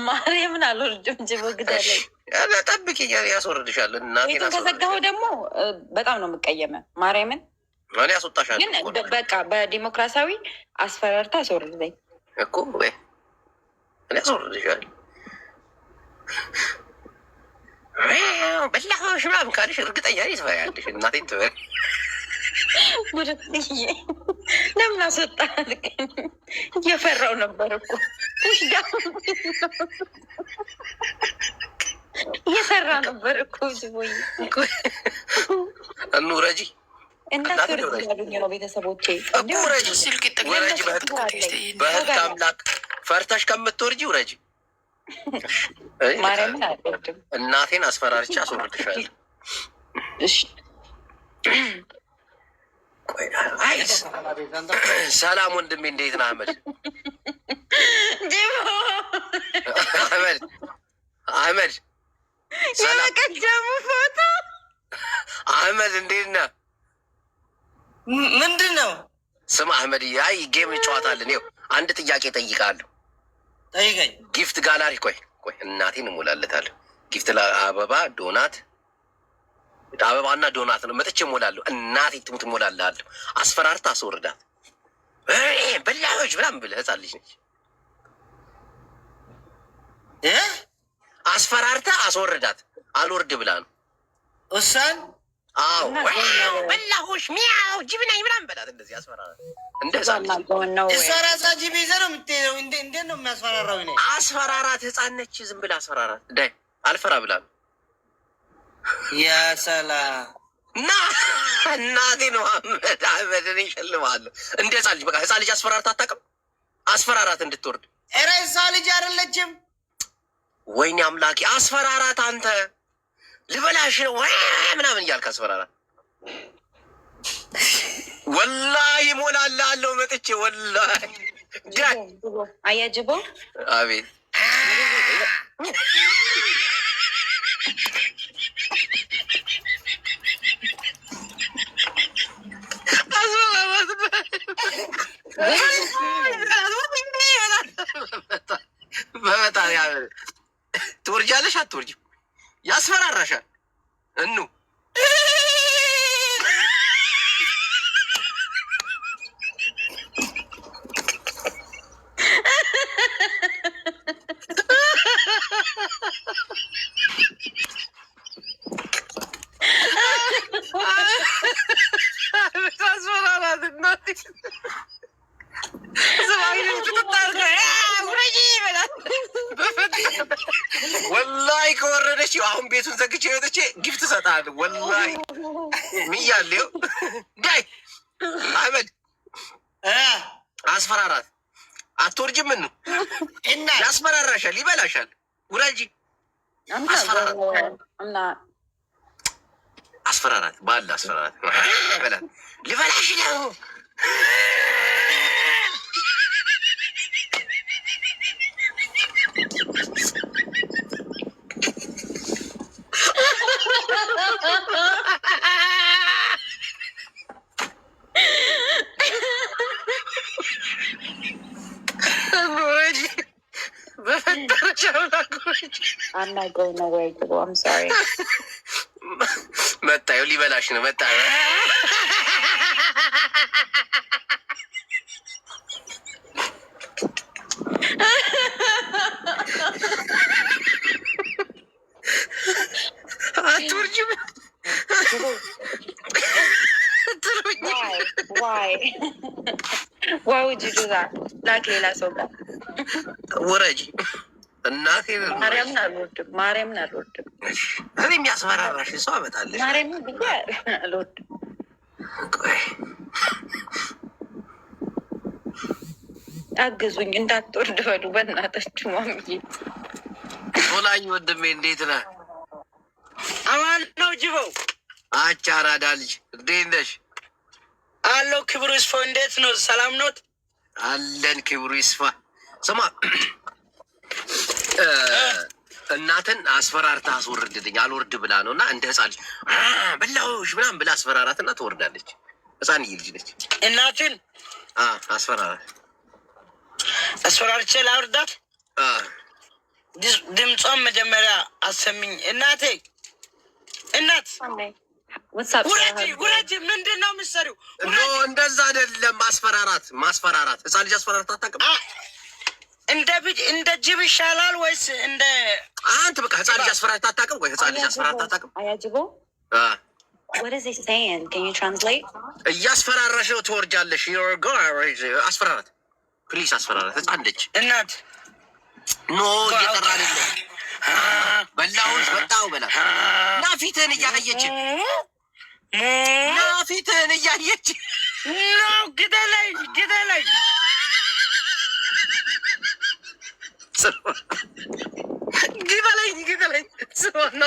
ማርያምን አልወርድም። ጅቦ ግደለኝ። ጠብቂኝ፣ ያስወርድሻል። ቤቱን ከዘጋኸው ደግሞ በጣም ነው የምቀየመ። ማርያምን እኔ ያስወጣሻለሁ። ግን በቃ በዲሞክራሲያዊ አስፈራርታ አስወርደኝ እኮ እኔ ያስወርድሻለሁ። በላሽ ምናምን ካልሽ እርግጠኛ ነኝ ትበያለሽ። እናቴን ትበያ ጉድዬ ለምን አስወጣ? እየፈራው ነበር እኮ እየሰራ ነበር እኮ ዝቦይ እንውረጂ እንዳትወርድ ያሉኝ ነው ቤተሰቦቼ። ውረጂ ውረጂ፣ በህግ አምላክ ፈርተሽ ከምትወርጂ ውረጂ። ማርያምን አልወርድም። እናቴን አስፈራርቼ አስወርድሻለሁ። ሰላም ወንድሜ፣ እንዴት ነህ? አህመድ የቀደሙ ፎቶ አህመድ እንዴት ነህ? ምንድን ነው? ስም አህመድ፣ አይ ጌም እንጨዋታለን። ይኸው አንድ ጥያቄ ጠይቃለሁ። ጠይቀኝ። ጊፍት ጋላሪ ቆይ እናቴን እሞላለታለሁ። ጊፍት አበባ ዶናት፣ አበባና ዶናት ነው መጥቼ እሞላለሁ። እናቴ ትሙት እሞላለሁ። አስፈራርታ አስወርዳት። በላዮች ምናምን ብለህ ህፃን ልጅ ነች። አስፈራርታ አስወርዳት። አልወርድ ብላ ነው እሷን። አዎ በላሆሽ ሚያው ጅብ ነኝ ምናምን በላት። እንደዚህ አስፈራራት። እንደዛ እሷ ራሷ ጅብ ይዘህ ነው የምትሄደው። እንዴት ነው የሚያስፈራራው? አስፈራራት። ህፃን ነች። ዝም ብላ አስፈራራት። ዳይ አልፈራ ብላ ነው። ያ ሰላም እና እናቴ ነው አህመድ፣ እኔ እሸልምሃለሁ። እንደ ህፃን ልጅ በቃ ህፃን ልጅ አስፈራራት አታውቅም? አስፈራራት እንድትወርድ። ኧረ እሷ ልጅ አይደለችም። ወይኔ አምላኬ፣ አስፈራራት። አንተ ልበላሽ ነው ምናምን እያልክ አስፈራራት። ወላሂ እሞላለሁ መጥቼ ወላሂ። አያጅቦ አቤት በመጣ ትወርጃለሽ አትወርጂም? ያስፈራራሻል። እኑ ወላሂ ከወረደች አሁን ቤቱን ዘግቼ ወጥቼ ጊፍት እሰጥሃለሁ። ወላሂ ምያሌው ዳይ አህመድ አስፈራራት። አትወርጅም? ምን ያስፈራራሻል? ይበላሻል። ውረጂ። አስፈራራት ባለ አስፈራራት በላት። ልበላሽ ነው። መጣዩ ሊበላሽ ነው። መጣ አትወርጂም? Why would you do that? ላክ ሌላ ሰው ጋር ውረጂ። እናቴ ማርያምን አልወድም። ማርያምን አልወድም። እኔ የሚያስፈራራሽ ሰው አመጣለሽ። ማርያምን ብዬ አልወድም። አግዙኝ እንዳትወርድ በሉ በእናታችሁ። ማምዬ ሶላኝ ወንድሜ እንዴት ነህ? አማን ነው ጅበው። አቻ አራዳ ልጅ እንዴት ነሽ? አለው ክብሩ ይስፋ። እንዴት ነው? ሰላም ኖት? አለን ክብሩ ይስፋ። ስማ እናትን አስፈራርታ አስወርድልኝ አልወርድ ብላ ነው እና እንደ ህፃን ልጅ በላዎች ምናምን ብላ አስፈራራትና ትወርዳለች። ህፃንዬ ልጅ ነች። እናትን አስፈራራት። አስፈራርቼ ላውርዳት። ድምጿን መጀመሪያ አሰሚኝ እናቴ። እናት ውረጅ። ምንድን ነው የምትሰሪው? እንደዛ አይደለም። ማስፈራራት ህፃን ልጅ አስፈራራት አታውቅም? እንደ ጅብ ይሻላል ወይስ እንደ አንተ? በቃ ህፃን ልጅ አስፈራራት አታውቅም ወይ? ህፃን ልጅ አስፈራራት አታውቅም? እያስፈራራሽ ነው ትወርጃለሽ። አስፈራራት ፕሊስ፣ አስፈራራት ህፃን ልጅ። እናት ኖ እየጠራ አይደለም። በላሁን በጣው በላ ና ፊትህን እያየች ነው። ግደለኝ ስማና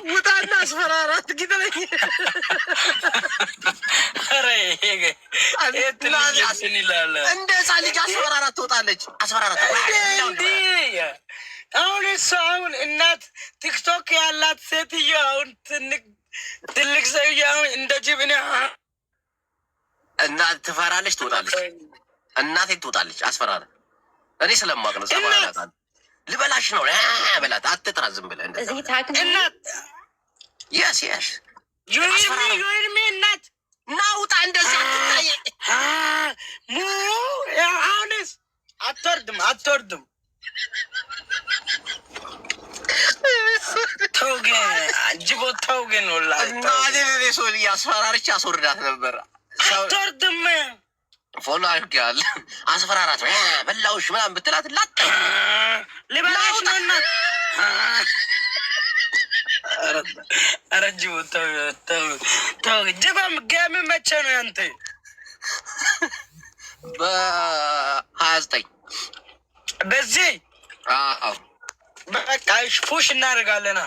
ውጣና አስፈራራት። ግደለኝ እንደ ህፃን ልጅ አስፈራራት ትወጣለች። አስፈራራት አሁን እሱ አሁን እናት ቲክቶክ ያላት ሴትዮ አሁን ትልቅ ሰውዬ አሁን እንደ ጅብ እናት ትፈራለች፣ ትወጣለች። እናቴ ትወጣለች። አስፈራራት። እኔ ስለማቅ ነው። ልበላሽ ነው በላት። አትጥራ፣ ዝም ብለህ እናት የስ እናት ናውጣ። እንደዛ አትታይ። አሁንስ አትወርድም። ተው ግን ጅቦ ተው ግን ወላሂ ሰው አስፈራርቼ አስወርዳት ነበር። አትወርድም። ፎሎ አድርጌያለሁ። አስፈራራት በላውሽ ምናምን ብትላት ላጥ ልበላሽ ነው እናት። ኧረ ጅቦ ተው። ጅቦም ገም መቼ ነው ያንተ? በ29 በዚህ በቃ ፑሽ እናደርጋለና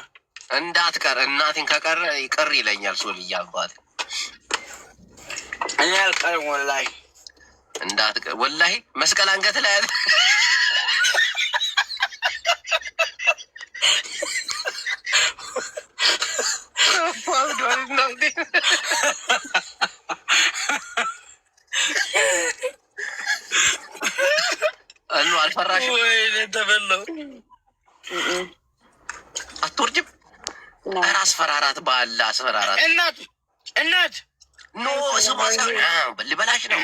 እንዳትቀር። እናቴን ከቀረ ይቅር ይለኛል። ሶል እያባት እኔ አልቀርም ወላሂ። እንዳትቀር ወላሂ። መስቀል አንገት ላይ አለ። አልፈራሽም? ተበላው። አትወርጅም? ኧረ አስፈራራት፣ ባለ አስፈራራት። እናት ኖ ስማ፣ ልበላሽ ነው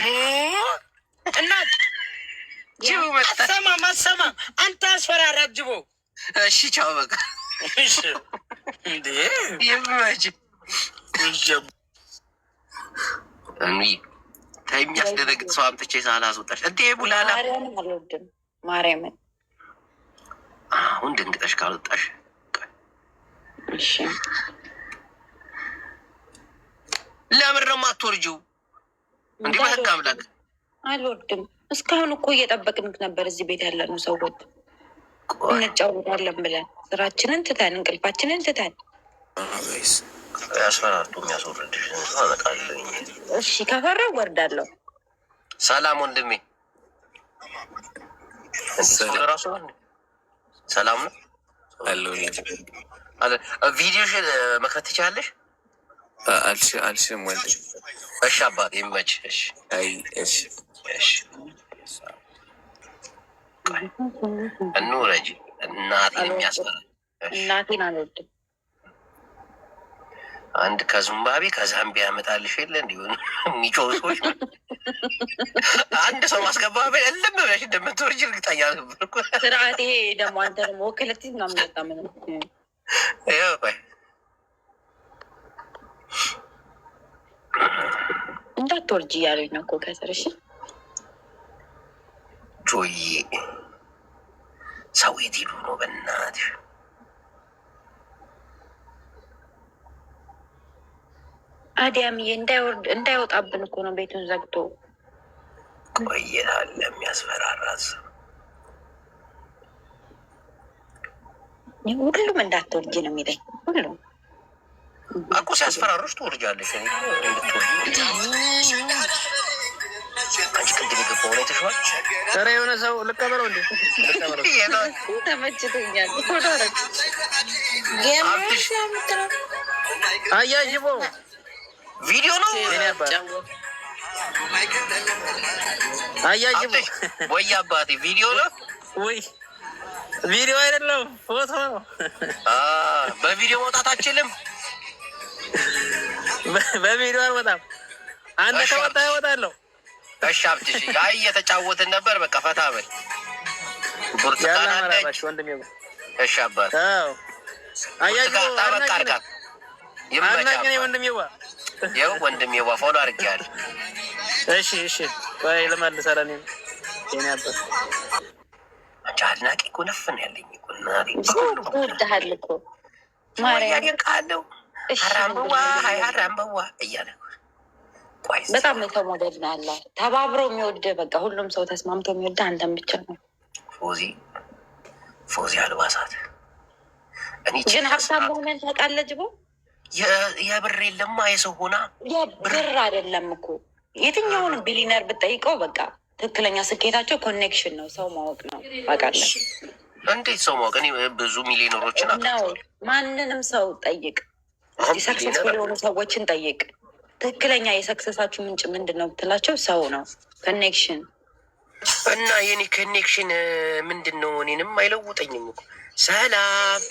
እናት። አሰማም አንተ አስፈራራት ጅቦ። እሺ ቻው በቃ። እሺ እንዴ ይመች የሚያስደነግጥ ሰው አምጥቼ ሳላስወጣሽ እንዴ ቡላላ። ማርያምን አሁን ደንግጠሽ ካልወጣሽ ለምን ነው የማትወርጂው? እንዲህ በህግ አምላክ አልወርድም። እስካሁን እኮ እየጠበቅንክ ነበር። እዚህ ቤት ያለነው ሰዎች እንጫወታለን ብለን ስራችንን ትተን እንቅልፋችንን ትተን ያስፈራርቶ የሚያስወርድሽ አነቃለኝ። እሺ ከፈራ ወርዳለሁ። ሰላም ወንድሜ፣ ራሱ ሰላም ነው አለ። ቪዲዮሽን መክፈት ትችላለሽ? አልሽም ወንድ። እሺ አባቴ ይመች። እሺ እንውረጅ። እናቴን የሚያስፈራ እናቴን አልወድም። አንድ ከዚምባብዌ ከዛምቢያ ያመጣልሽ የለ እንዲሆን የሚጮህ ሰዎች አንድ ሰው ማስገባ እልም ብለሽ እንደምትወርጅ እርግጠኛ ነበርኩ። ስርዓት። ይሄ ደግሞ አንተ ደግሞ ወክለት ምናምን መጣ ምንም እንዳትወርጅ እያሉኝ ነው እኮ ከስር። እሺ ጆዬ፣ ሰው የት ሄዱ ነው በእናትሽ? አዲያምዬ እንዳይወጣብን እኮ ነው ቤቱን ዘግቶ። ቆየታል የሚያስፈራራት ሰው። ሁሉም እንዳትወርጅ ነው የሚለኝ። ሁሉም እኮ ሲያስፈራሩሽ ትወርጃለሽ። አንቺ ቅድም የገባው ላይ ተሸዋል። ኧረ የሆነ ሰው ልቀበለው እንዴ? ተመችቶኛል። አያጅቦ ቪዲዮ ነው አያጅቦ ወይ አባቴ ቪዲዮ ነው ወይ ቪዲዮ አይደለም ፎቶ ነው። በቪዲዮ መውጣት አችልም። በቪዲዮ አልወጣም። አንተ ከወጣ ይወጣለሁ። እሺ አብትሽ አይ እየተጫወትን ነበር። በቃ ፈታ በል። ብርቱካን አለች ወንድሜ። እሺ አባት አያጅ ታበቃርካ አናገኝ ወንድሜዋ። ይኸው ወንድሜዋ ፎሎ አድርጌያለሁ። እሺ እሺ ቆይ ልመልስ። ኧረ እኔም የኔ አባት አንቺ አድናቂ እኮ ነፍ ነው ያለኝ እኮ እናቴ እወድሃለሁ እኮ ማርያም ቃለው አራምበዋ ሀይ አራምበዋ እያለ በጣም የተሞደድ ነው ያለ ተባብረው የሚወድ በቃ ሁሉም ሰው ተስማምቶ የሚወድ አንተን ብቻ ነው። ፎዚ አልባሳት ግን ሀብታም መሆንን ታውቃለህ ጅቦ? የብር የለማ የሰው ሆና ብር አይደለም እኮ የትኛውንም ቢሊነር ብጠይቀው በቃ ትክክለኛ ስኬታቸው ኮኔክሽን ነው፣ ሰው ማወቅ ነው። ታውቃለህ እንዴት ሰው ማወቅ? እኔ ብዙ ሚሊዮነሮችን ነው። ማንንም ሰው ጠይቅ፣ ሰክሰስፉል የሆኑ ሰዎችን ጠይቅ። ትክክለኛ የሰክሰሳችሁ ምንጭ ምንድን ነው ብትላቸው ሰው ነው፣ ኮኔክሽን እና የኔ ኮኔክሽን ምንድን ነው? እኔንም አይለውጠኝም እኮ። ሰላም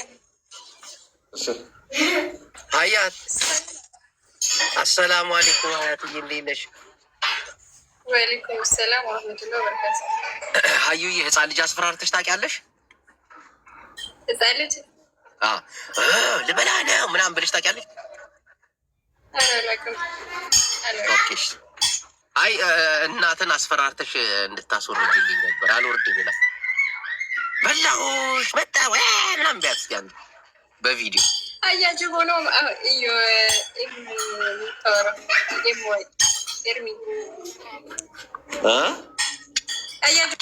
ሀያት፣ አሰላሙ አለይኩም ሀያትዬ፣ እንዴት ነሽ? ወአለይኩም ሰላም ወራህመቱላሂ ወበረካቱ። ሀዩዬ ህፃን ልጅ አስፈራርተሽ ታውቂያለሽ? ህፃን ልጅ ልበላ ነው ምናምን ብለሽ ታውቂያለሽ? ኦኬ። አይ እናትን አስፈራርተሽ እንድታስወርድልኝ ነበር። አልወርድ ብላ በላሁሽ መጣ ምናምን ቢያት እስኪ አንተ በቪዲዮ አያጅቦ ነው እዩ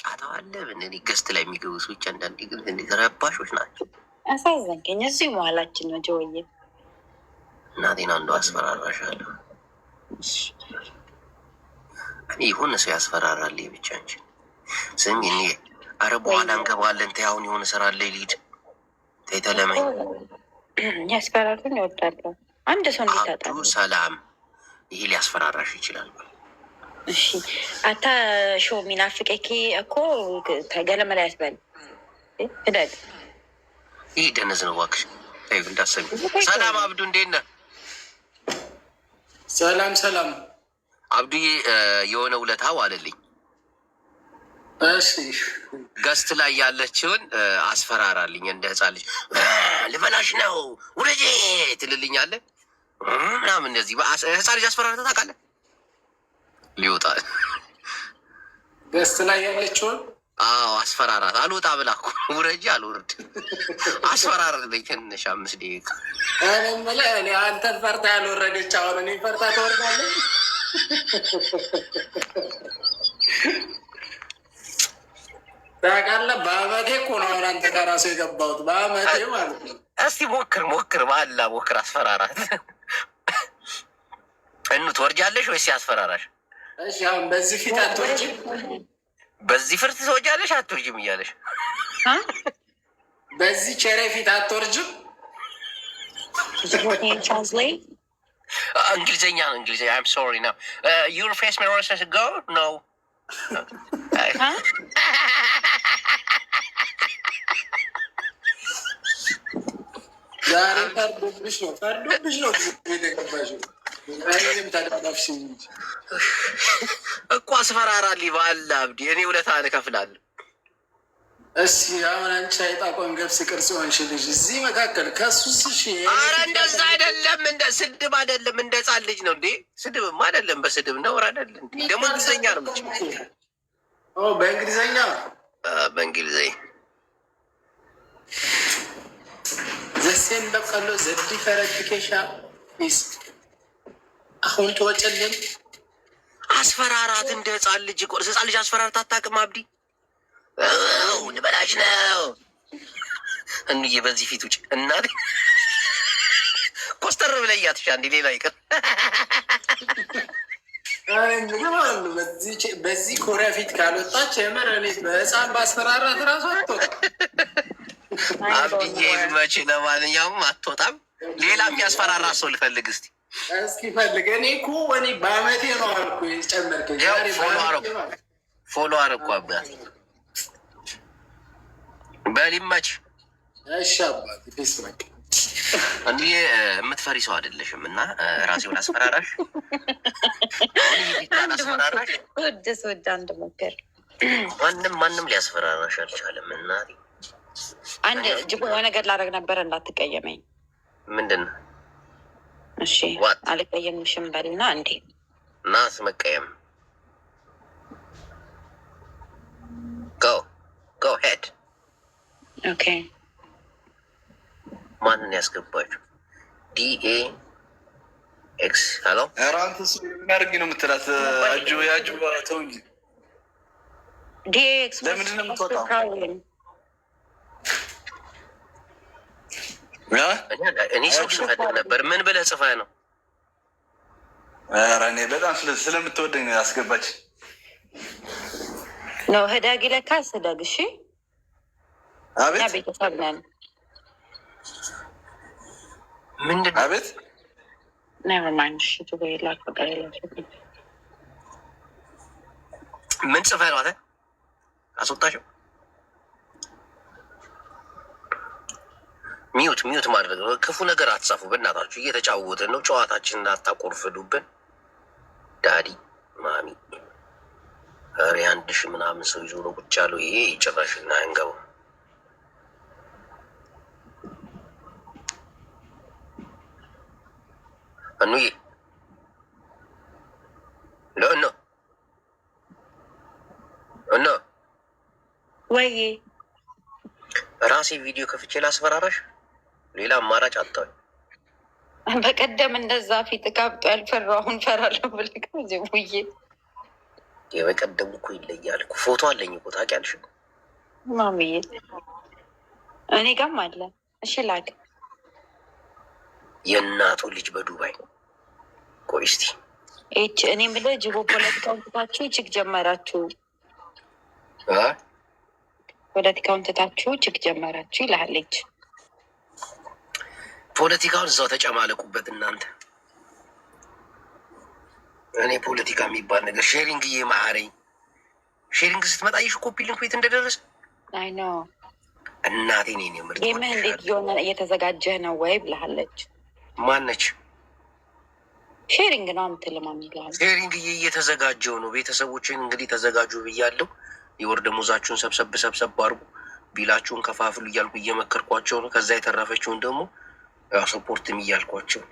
ጫታዋለ ብን ገስት ላይ የሚገቡ ሰዎች አንዳንዴ ግን ረባሾች ናቸው። አሳዘንከኝ። እዚህ መሀላችን ነው ጀወየ እናቴን አንዱ አስፈራራሻለሁ። እኔ የሆነ ሰው ያስፈራራልኝ ብቻ እንጂ ስሚ እኔ አረ በኋላ እንገባለን። ተይ አሁን የሆነ ስራ አለ ልሂድ። ተይ ተለመኝ። ያስፈራሩን ይወዳሉ። አንድ ሰው እንዲታጣ ሰላም ይሄ ሊያስፈራራሽ ይችላል። እሺ አታ ሾ ሚናፍቄኪ እኮ ተገለመላ ያስበል ሂደግ ይህ ደነዝ ነው እባክሽ። ተይ እንዳሰሚ። ሰላም አብዱ እንዴት ነህ? ሰላም ሰላም አብዱዬ የሆነ ውለታ ዋለልኝ። እሺ ገስት ላይ ያለችውን አስፈራራልኝ። እንደ ህፃን ልጅ ልበላሽ ነው ውረጄ ትልልኛለህ ምናምን እንደዚህ ህፃን ልጅ አስፈራርተህ ታውቃለህ? ሊወጣ ገስት ላይ ያለችውን አስፈራራት። አልወጣ ብላ እኮ ውረጄ አልወርድ አስፈራራልኝ። ትንሽ 5 ደቂቃ እኔ አንተን ፈርታ ያልወረደች አሁን እኔ ፈርታ ትወርዳለች። ታውቃለህ በአመቴ እኮ ነው አሁን አንተ ጋር እራሱ የገባሁት በአመቴ ማለት ነው። እስቲ ሞክር ባላ ሞክር፣ አስፈራራት። እኑ ትወርጃለሽ ወይስ ያስፈራራሽ? እሺ አሁን በዚህ ፊት አትወርጅም? በዚህ ፍርት ትወርጃለሽ አትወርጅም እያለሽ በዚህ ቸሬ ፊት አትወርጅም? እንግሊዝኛ ነው እንግሊዝኛ። I'm sorry now. Your face mirror says go? No. ዛሬ ፈርዶብሽ ነው የተቀባሽው። ታደፋሽ እኮ አስፈራራልኝ ባላ አብዲ። እኔ ውለታህን እከፍላለሁ። እስኪ አሁን አንቺ አይጣቆን ገብስ ቅርጽ ሆንሽ ልጅ እዚህ መካከል ከሱስ አረ እንደዛ አይደለም፣ እንደ ስድብ አይደለም፣ እንደ ህፃን ልጅ ነው እንዴ። ስድብማ አይደለም፣ በስድብ ነውር አይደለም። ደግሞ እንግሊዝኛ ነው በእንግሊዝኛ በእንግሊዝኛ ዘሴን በቀሎ ዘዲ ፈረድኬሻ ስ አሁን ተወጨልን። አስፈራራት እንደ ህፃን ልጅ። ቆርስ ህፃን ልጅ አስፈራራት አታውቅም አብዲ። ልበላሽ ነው እንዬ። በዚህ ፊት ውጭ እናቴ ኮስተር ብለህ እያትሻ እንዲ ሌላ ይቅር። በዚህ ኮሪያ ፊት ካልወጣች የምር እኔ በህፃን ባስፈራራት እራሱ አትወጣም። አብድዬ መቼ ለማንኛውም አትወጣም። ሌላ የሚያስፈራራ ሰው ልፈልግ እስቲ ፈልግ። እኔ እኮ እኔ በአመቴ ነው አልኩ ጨመርከኝ። ፎሎ አረኩ አባት። በሊመች እሺ አባት ፌስ በቃ እንዲህ የምትፈሪ ሰው አይደለሽም እና ራሴውን አስፈራራሽ። አስፈራራሽ ወደ አንድ ሞከር ማንም ሊያስፈራራሽ አልቻለም። እናቴ አንድ ጅቦ ነገር ላደርግ ነበረ እንዳትቀየመኝ። ምንድን ነው? እሺ አልቀየምሽም በልና እንዴ ናስ መቀየም ጎ ሄድ። ኦኬ ማንን ያስገባችሁ? DAX ሄሎ። ኧረ አንተ እሱ የሚያደርግ ነው የምትላት ያጁ ተው እንጂ። DAX ለምንድን ነው የምትወጣው? እኔ ሰው ስፈልግ ነበር። ምን ብለህ ጽፈህ ነው? ኧረ እኔ በጣም ስለምትወደኝ ነው ያስገባች ነው። ህዳግ ለካስ ህዳግ። እሺ አቤት ቤተሰብ ነን። ምንድን አቤት ምን ጽፈህ ነው? አስወጣቸው። ሚዩት ማድረግ ነው። ክፉ ነገር አትጻፉ በእናታችሁ። እየተጫወትን ነው። ጨዋታችን እንዳታቆርፍዱብን። ዳዲ ማሚ ኧረ 1000 ምናምን ሰው ይዞ ነው ቁጭ ያለው። ይሄ ጭራሽና አንገባው። እኑዬ እነ ወይ ራሴ ቪዲዮ ከፍቼ ላስፈራራሽ። ሌላ አማራጭ አጣሁ። በቀደም እንደዛ ፊት ጋብጦ ያልፈራው አሁን ፈራለሁ ብለህ ጅቡዬ። የበቀደሙ እኮ ይለያል እኮ። ፎቶ አለኝ እኮ ታውቂያለሽ ማምዬ። እኔ ጋርም አለ። እሺ ላክ። የእናቱ ልጅ በዱባይ። ቆይ እስኪ እኔ የምልህ ጅቦ ፖለቲካውን ትታችሁ ችግ ጀመራችሁ። ፖለቲካውን ትታችሁ ችግ ጀመራችሁ ይልሃለች። ፖለቲካውን እዛው ተጨማለቁበት እናንተ። እኔ ፖለቲካ የሚባል ነገር ሼሪንግ እየማረኝ ሼሪንግ ስትመጣ ይሽ ኮፒ ሊንክ ቤት እንደደረሰ አይ ነው እናቴ ኔ ምር ጌምህ እንዴት እየሆነ እየተዘጋጀህ ነው ወይ ብልሃለች። ማነች? ሼሪንግ ነው ምትልማም ይልሃል። ሼሪንግ እየተዘጋጀው ነው። ቤተሰቦችን እንግዲህ ተዘጋጁ ብያለሁ። የወር ደመወዛችሁን ሰብሰብ አድርጉ፣ ቢላችሁን ከፋፍሉ እያልኩ እየመከርኳቸው ነው። ከዛ የተረፈችውን ደግሞ ያው ሰፖርትም እያልኳቸው ነው።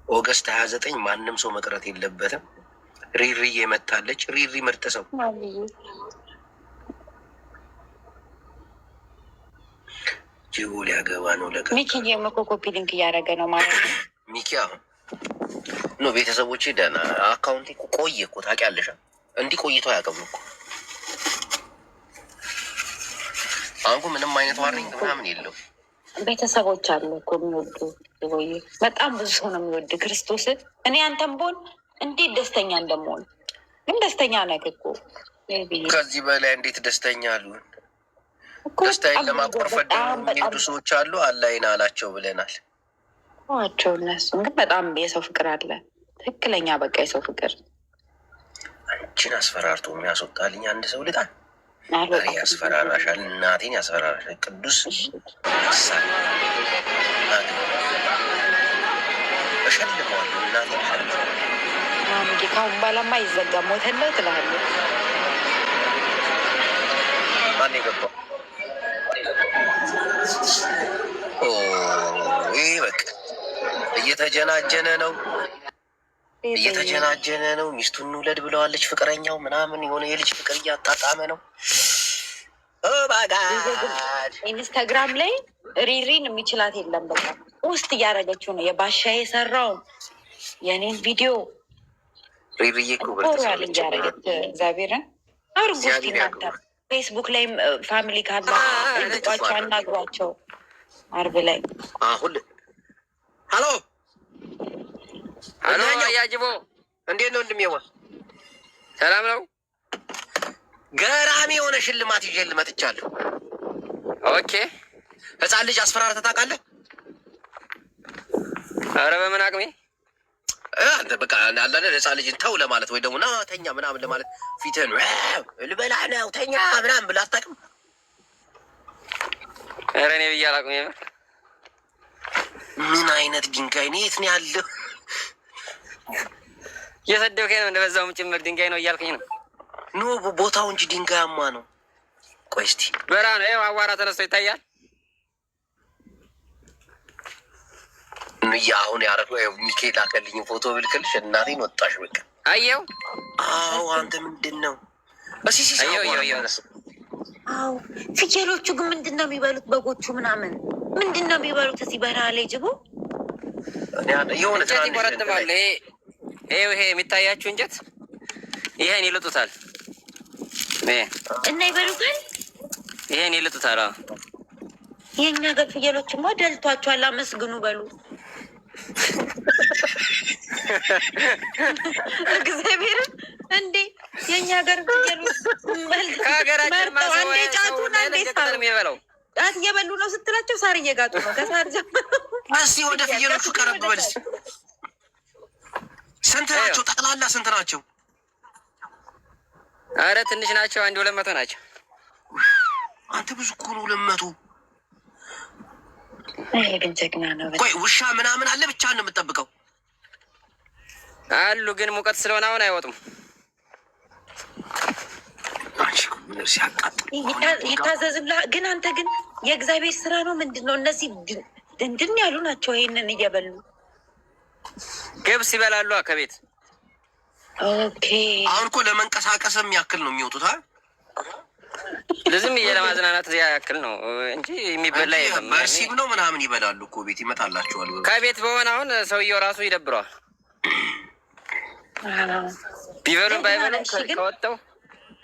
ኦገስት 29 ማንም ሰው መቅረት የለበትም። ሪሪ የመታለች። ሪሪ ምርጥ ሰው ጅቦ ሊያገባ ነው። ሚኪ የመኮ ኮፒ ሊንክ እያደረገ ነው ማለት ነው። ሚኪ አሁን ኖ ቤተሰቦቼ ደህና አካውንቴ ቆየ እኮ ታውቂያለሽ። እንዲህ ቆይቶ አያውቅም እኮ። አሁን ምንም አይነት ዋርኒንግ ምናምን የለው። ቤተሰቦች አሉ እኮ የሚወዱ ጅቦዬ። በጣም ብዙ ሰው ነው የሚወድ ክርስቶስን። እኔ አንተም ቦን እንዴት ደስተኛ እንደምሆን ግን ደስተኛ ነህ እኮ። ከዚህ በላይ እንዴት ደስተኛ አሉን? ደስታዬን ለማቆርፈድ የሚሄዱ ሰዎች አሉ። አላይን አላቸው ብለናል ዋቸው። እነሱም ግን በጣም የሰው ፍቅር አለ። ትክክለኛ በቃ የሰው ፍቅር። አንቺን አስፈራርቶ የሚያስወጣልኝ አንድ ሰው ልጣ ያስፈራራሻል። እናቴን ያስፈራራሻል። ቅዱስ እሸልመዋለሁ። እናቴን ካሁን በኋላማ ይዘጋ ሞተለው ትላለህ። ማን የገባው? ይህ በቃ እየተጀናጀነ ነው። ሚስቱን ውለድ ብለዋለች። ፍቅረኛው ምናምን የሆነ የልጅ ፍቅር እያጣጣመ ነው። ኢንስታግራም ላይ ሪሪን የሚችላት የለም። በቃ ውስጥ እያደረገችው ነው። የባሻ የሰራውን የኔን ቪዲዮ ሪሪዬ ያለ እያደረገች እግዚአብሔርን አርጉ። እስኪ እናንተ ፌስቡክ ላይም ፋሚሊ ካለ ቋቸው አናግሯቸው። አርብ ላይ አሁን ሀሎ ያጅቦ እንዴት ነው ወንድሜዋ? ሰላም ነው። ገራሚ የሆነ ሽልማት ይዤ መጥቻለሁ። ኦኬ። ህፃን ልጅ አስፈራርተህ ታውቃለህ? ኧረ በምን አቅሜ አንተ በቃ አንዳንድ ህፃን ልጅ ተው ለማለት ወይ ደግሞ ና ተኛ ምናምን ለማለት ፊትህን ልበላ ነው ተኛ ምናምን ብለህ አታውቅም? ኧረ እኔ ብዬ አላውቅም። የምር ምን አይነት ድንጋይ ነው? የት ነው ያለው? እየሰደብከኝ ነው። እንደበዛውም ጭምር ድንጋይ ነው እያልከኝ ነው። ኖ ቦታው እንጂ ድንጋያማ ነው። ቆይ እስኪ በረሃ ነው። ይኸው አዋራ ተነስቶ ይታያል። አሁን ያደረገው ሚካኤል ላከልኝ ፎቶ ብልክልሽ እናቴን ወጣሽ። በቃ አየው። አዎ አንተ ምንድን ነው አዎ ፍየሎቹ ግን ምንድን ነው የሚበሉት? በጎቹ ምናምን ምንድን ነው የሚበሉት? እዚህ በረሃ ላይ ጅቦ የሆነ እንጨት ይቆረጥማል። ይሄ የሚታያችሁ እንጨት ይሄን ይልጡታል እና ይበሉታል። ይሄን ይልጡታል። የእኛ ሀገር ፍየሎችማ ደልቷቸዋል። አመስግኑ በሉ እግዚአብሔርን። እንዴ የእኛ ሀገር ፍየሎች ከሀገራችን አንዴ ጫቱን አንዴ ሳር የሚበላው ጫት እየበሉ ነው ስትላቸው ሳር እየጋጡ ነው። ከሳር ጀምሮ እስኪ ወደ ፍየሎቹ ቀረብ በል እስኪ። ስንት ናቸው ጠቅላላ? ስንት ናቸው? አረ ትንሽ ናቸው። 200 ናቸው። አንተ ብዙ እኮ ነው 200። ይሄ ግን ጀግና ነው። ቆይ ውሻ ምናምን አለ? ብቻ ነው የምጠብቀው? አሉ ግን ሙቀት ስለሆነ አሁን አይወጡም። ይታዘዝልህ። ግን አንተ ግን የእግዚአብሔር ስራ ነው። ምንድን ነው እነዚህ ድንድን ያሉ ናቸው። ይሄንን እየበሉ ገብስ ይበላሉ ከቤት። ኦኬ አሁን እኮ ለመንቀሳቀስም ያክል ነው የሚወጡት አይደል? ለዝም ለማዝናናት ያክል ነው እንጂ የሚበላ የለም። በርሲብ ነው ምናምን ይበላሉ እኮ ቤት ይመጣላቸዋል። ከቤት በሆነ አሁን ሰውየው ራሱ ይደብረዋል። ቢበሉም ባይበሉም ከወጣው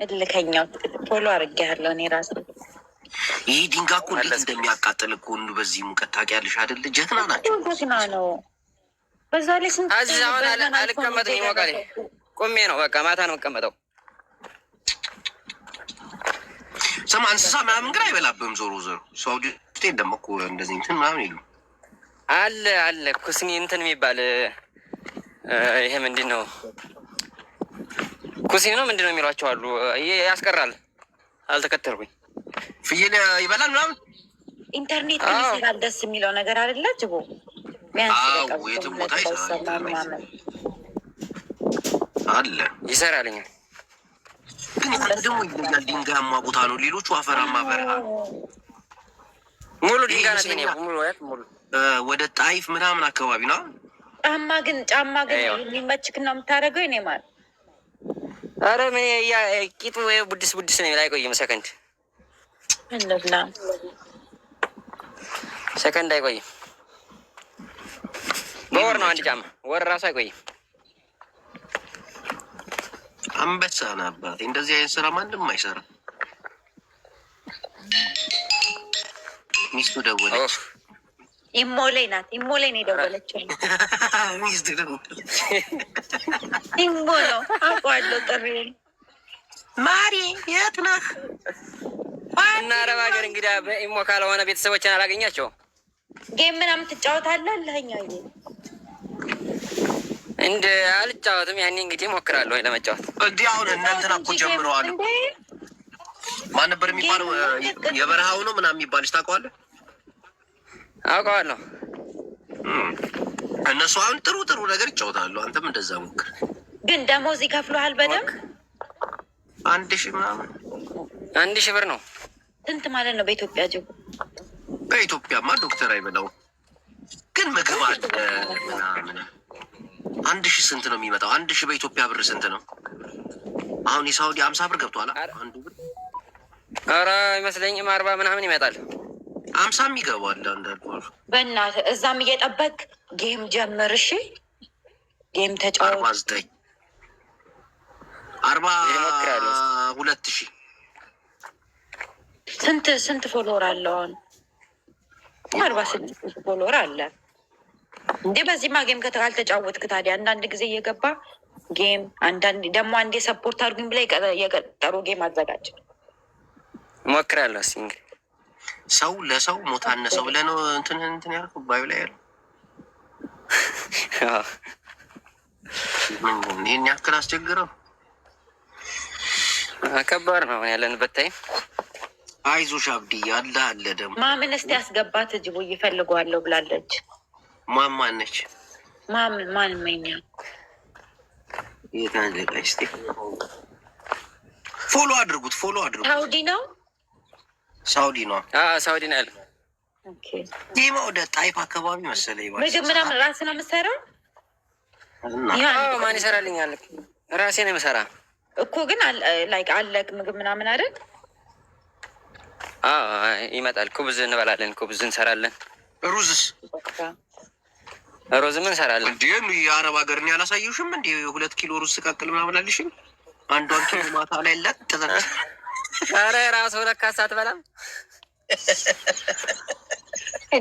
እልከኛው ፎሎ አድርጌያለሁ እኔ ራሴ። ይህ ድንጋይ እኮ እንዴት እንደሚያቃጥል እኮ በዚህ ሙቀት ታውቂያለሽ አይደል? ጀግና ናቸው። ጀግና ነው። በዛ ላይ ስንት አሁን አልቀመጥም፣ ይሞቃል። ቁሜ ነው በቃ ማታ ነው የምቀመጠው። ስማ እንስሳ ምናምን ግን አይበላብህም። ዞሮ ዞሮ ሳውዲ ስቴት ደግሞ እኮ እንደዚህ እንትን ምናምን የሉ አለ ኩስኒ እንትን የሚባል ይሄ ምንድን ነው? ኩስኒ ነው ምንድን ነው የሚሏቸው አሉ። ያስቀራል። አልተከተልኩኝ። ፍየል ይበላል ምናምን ኢንተርኔት ግን ይሰራል። ደስ የሚለው ነገር አይደለ ጅቦ? የትም ቦታ ይሰራል አለ ይሰራልኛል። ግን ደግሞ ይለኛል። ድንጋያማ ቦታ ነው። ሌሎቹ አፈራማ በረሃ ሙሉ ድንጋይ ናት። ሙሉ ወደ ጣይፍ ምናምን አካባቢ ነው። ጫማ ግን የሚመችክ ነው የምታደርገው። እኔ ማለት አረ ምን ቂጡ ቡድስ ነው የሚል አይቆይም። ሰከንድ አይቆይም። በወር ነው አንድ ጫማ። ወር ራሱ አይቆይም። አንበሳ ነው አባቴ። እንደዚህ አይነት ስራ ማንም አይሰራም። ሚስቱ ደወለች። ኢሞሌ ናት። ኢሞሌ ነው የደወለችው። ሚስቱ ደወለች። ኢሞ ነው አውቀዋለሁ። ጥሪውን ማሪ የት ነህ? እና አረብ ሀገር እንግዲህ በኢሞ ካልሆነ ቤተሰቦችን አላገኛቸው። ጌም ምናምን ትጫወታለህ? ለኛ እንደ አልጫወትም። ያኔ እንግዲህ ሞክራለሁ ለመጫወት። እንዲህ አሁን እናንተና እኮ ጀምረዋል። ማን ነበር የሚባለው? የበረሃው ነው ምናምን የሚባልሽ ታውቀዋለህ? አውቀዋለሁ። እነሱ አሁን ጥሩ ነገር ይጫወታሉ። አንተም እንደዛ ሞክር። ግን ደሞዝ ይከፍሉሃል በደምብ? 1000 ምናምን 1000 ብር ነው። ስንት ማለት ነው በኢትዮጵያ ጅቡ? በኢትዮጵያማ ዶክተር አይበላውም፣ ግን ምግብ አለ ምናምን። 1000 ስንት ነው የሚመጣው? 1000 በኢትዮጵያ ብር ስንት ነው? አሁን የሳውዲ 50 ብር ገብቷል አንዱ ብር። ኧረ አይመስለኝም 40 ምናምን ይመጣል። 50 ይገባል አንዳንዱ። በእናትህ እዛም እየጠበቅ ጌም ጀምር። እሺ ጌም ተጫወት። 49 42,000 ስንት ፎሎወር አለው አሁን? 46 ፎሎወር አለ እንዴ? በዚህማ ጌም ካልተጫወትክ ታዲያ አንዳንድ ጊዜ እየገባ ጌም አንዳንድ ደግሞ አንዴ ሰፖርት አድርጉኝ ብላ የቀጠሮ ጌም አዘጋጅ። ሞክራለሁ። እስኪ እንግዲህ ሰው ለሰው ሞት አነሰው ብለህ ነው እንትን ያልኩህ ባዩ ላይ ያለው። ይህን ያክል አስቸግረው ከባድ ነው ያለንበት ታይም። አይዞሽ አብዲ አለ አለ ደግሞ ማምን እስቲ ያስገባት ጅቡ እይፈልገዋለሁ ብላለች። ማማነች ማን መኛ የታለቀች እስቲ ፎሎ አድርጉት። ሳውዲ ነው ሳውዲ ነው ሳውዲ ነው ያለ። ይህ ወደ ጣይፍ አካባቢ መሰለኝ። ምግብ ምናምን ራስህ ነው የምትሰራው? ማን ይሰራልኛል? ራሴ ነው የምሰራ እኮ ግን ላይክ አለቅ ምግብ ምናምን አይደል? ይመጣል። ኩብዝ እንበላለን፣ ኩብዝ እንሰራለን። ሩዝስ? ሩዝም እንሰራለን። እንዲ የአረብ ሀገር እኔ አላሳየሽም? እንዲ 2 ኪሎ ሩዝ ስቃቅል ምናምን አልሽኝ። 1 ኪሎ ማታ ላይ ለጥ ተዘጋ። ኧረ ራሱ ለካስ አትበላም።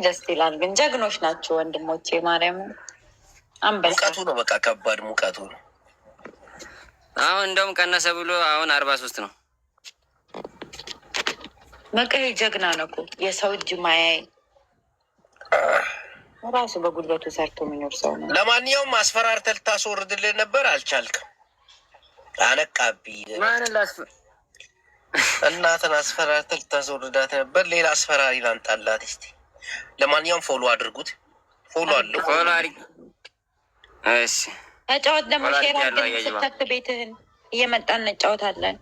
ደስ ይላል። ግን ጀግኖች ናቸው ወንድሞቼ። ማርያም አንበሳ። ሙቀቱ ነው በቃ ከባድ ሙቀቱ ነው። አሁን እንደውም ቀነሰ ብሎ አሁን 43 ነው። መቀሌ ጀግና ነው እኮ የሰው እጅ ማያይ ራሱ በጉልበቱ ሰርቶ የሚኖር ሰው ነው። ለማንኛውም አስፈራርተህ ልታስወርድልህ ነበር፣ አልቻልክም። አነቃብኝ። ማንን ላስፈር? እናትን አስፈራርተህ ልታስወርዳት ነበር። ሌላ አስፈራሪ ላምጣላት እስኪ። ለማንኛውም ፎሎ አድርጉት። ፎሎ አለው። ፎሎ አድርግ። እሺ ተጫወት። ደግሞ ሼር አድርገን ስተት ቤትህን እየመጣን እንጫወታለን።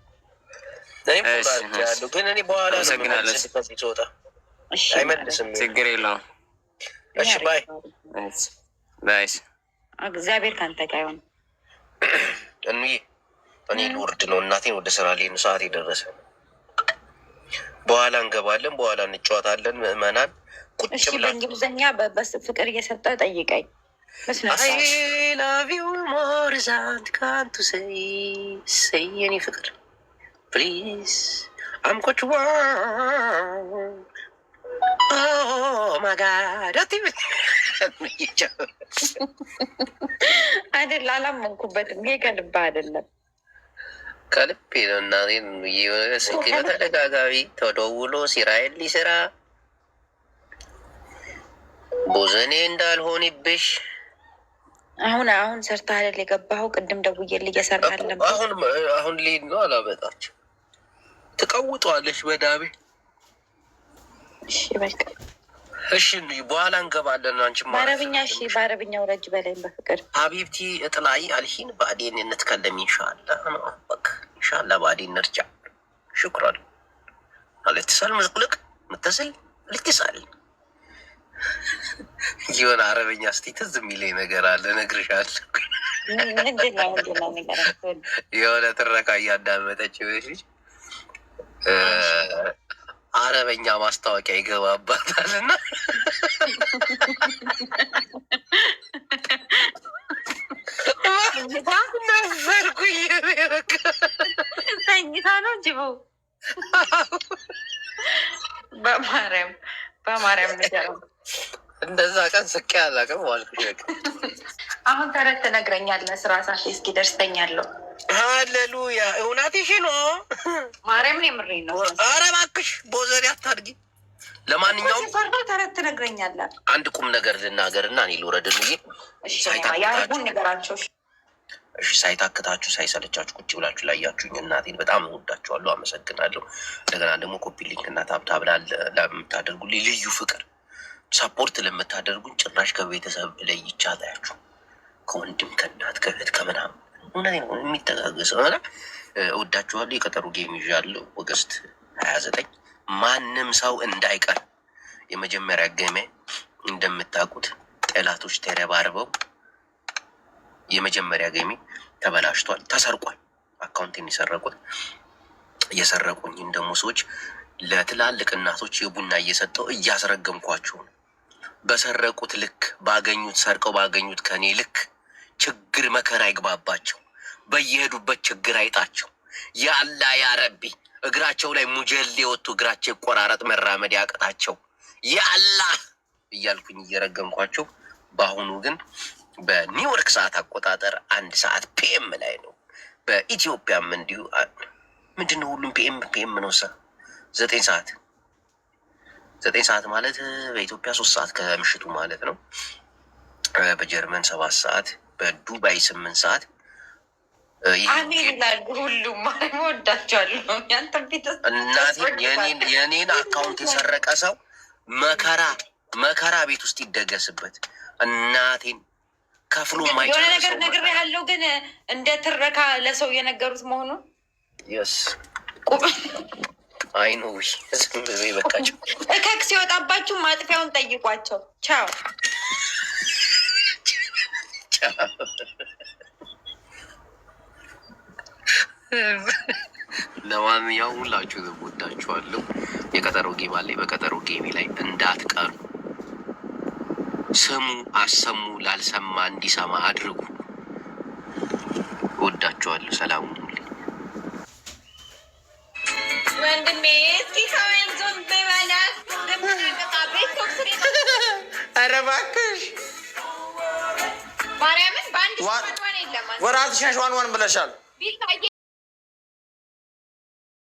ያሉ ግን እኔ በኋላ ሲወጣ አይመልስም። ችግር የለውም። እሺ ባይ ባይ። እግዚአብሔር ከአንተ ጋር ይሁን። እኔ ልወርድ ነው። እናቴን ወደ ስራ ሊሄድ ነው። ሰዓት የደረሰ በኋላ እንገባለን። በኋላ እንጫወታለን። ምዕመናን ቁጭ ብላ በእንግሊዝኛ በፍቅር እየሰጠ ጠይቀኝ። I love you more than can't say የኔ ፍቅር please I'm going to work. Oh my God አይደል? አላመንኩበትም። ይሄ ከልብ አይደለም፣ ከልቤ ነው። እናቴን የሆነ ስልክ በተደጋጋሚ ተደውሎ ሲራዬን ሊስራ ቦዘኔ እንዳልሆንብሽ አሁን ሰርተህ አይደል የገባኸው? ቅድም ደውዬልህ እየሰራህ ነበር። አሁን ልሄድ ነው። አላመጣች ትቀውጠዋለሽ በዳቤ። እሺ በቃ እሺ፣ በኋላ እንገባለን። አንቺ በአረብኛ እሺ፣ በአረብኛው ረጅ በላይም በፍቅር ሀቢብቲ እጥላይ አልሂን ባዕዴን እንትከለም ኢንሻአላህ ነው። በቃ ኢንሻአላህ ባዕዴን ነርጃ። ሽኩራን አለትሳል መዝቁልቅ ምተስል ልትሳል የሆነ አረበኛ እስኪ ትዝ የሚለኝ ነገር አለ፣ እነግርሻለሁ። የሆነ ትረካ እያዳመጠች በፊት አረበኛ ማስታወቂያ ይገባባታል እና ነበርኩ ተኝታ ነው ጅቡ በማርያም ነገረው። እንደዛ ቀን ስቄ አላውቅም ዋልኩሽ። አሁን ተረት ትነግረኛለህ። ስራ ሰዓት እስኪደርስ ተኛለሁ። ሃሌሉያ። እውነትሽ ነው። ማርያምን የምሬን ነው። ኧረ እባክሽ ቦዘኔ አታድርጊ። ለማንኛውም ተረት ትነግረኛለህ። አንድ ቁም ነገር ልናገር እና እኔ ልውረድ ብዬ ያርጉን ነገራቸው። እሺ ሳይታክታችሁ ሳይሰለቻችሁ ቁጭ ብላችሁ ላያችሁኝ እናቴን በጣም እወዳችኋለሁ፣ አመሰግናለሁ። እንደገና ደግሞ ኮፒ ሊንክ እና ታብታብ ለምታደርጉልኝ ልዩ ፍቅር ሳፖርት ለምታደርጉኝ ጭራሽ ከቤተሰብ ለይቻ ታያችሁ ከወንድም ከእናት ከእህት ከምናምን የሚተጋገዝ ሆነ እወዳችኋለሁ። የቀጠሩ ጌም ይዣለሁ ኦገስት 29 ማንም ሰው እንዳይቀር። የመጀመሪያ ገሜ እንደምታውቁት ጠላቶች ተረባርበው የመጀመሪያ ገሜ ተበላሽቷል፣ ተሰርቋል። አካውንቴን የሰረቁኝን ደግሞ ሰዎች ለትላልቅ እናቶች የቡና እየሰጠው እያስረገምኳቸው ነው። በሰረቁት ልክ ባገኙት ሰርቀው ባገኙት ከኔ ልክ ችግር መከራ ይግባባቸው፣ በየሄዱበት ችግር አይጣቸው። ያላ ያረቢ እግራቸው ላይ ሙጀሌ ወጥቶ እግራቸው ይቆራረጥ መራመድ ያቅታቸው ያላ እያልኩኝ እየረገምኳቸው። በአሁኑ ግን በኒውዮርክ ሰዓት አቆጣጠር 1 ሰዓት ፒኤም ላይ ነው። በኢትዮጵያም እንዲሁ ምንድነው ሁሉም ፒኤም ነው። 9 ሰዓት ማለት በኢትዮጵያ 3 ሰዓት ከምሽቱ ማለት ነው። በጀርመን 7 ሰዓት፣ በዱባይ 8 ሰዓት አሜን ይላሉ። ሁሉም ወዳቸዋለሁ። ያንተ ቤተሰብ የኔን አካውንት የሰረቀ ሰው መከራ ቤት ውስጥ ይደገስበት። እናቴን ከፍሎ የሆነ ነገር ነግሬ ያለው ግን እንደ ትረካ ለሰው የነገሩት መሆኑን የስ አይኖ ዝም ብሎ ይበቃቸው። እከክ ሲወጣባችሁ ማጥፊያውን ጠይቋቸው። ቻው። ለማንኛውም ሁላችሁ ወዳችኋለሁ። የቀጠሮ ጌም አለ። በቀጠሮ ጌሜ ላይ እንዳትቀሩ። ስሙ፣ አሰሙ፣ ላልሰማ እንዲሰማ አድርጉ። ወዳችኋለሁ። ሰላም ሁኑልኝ። ወንድሜ እስኪ ከወንዞን በባላት ኧረ እባክሽ ማርያምን በአንድ ወራት ሸሽዋን ብለሻል።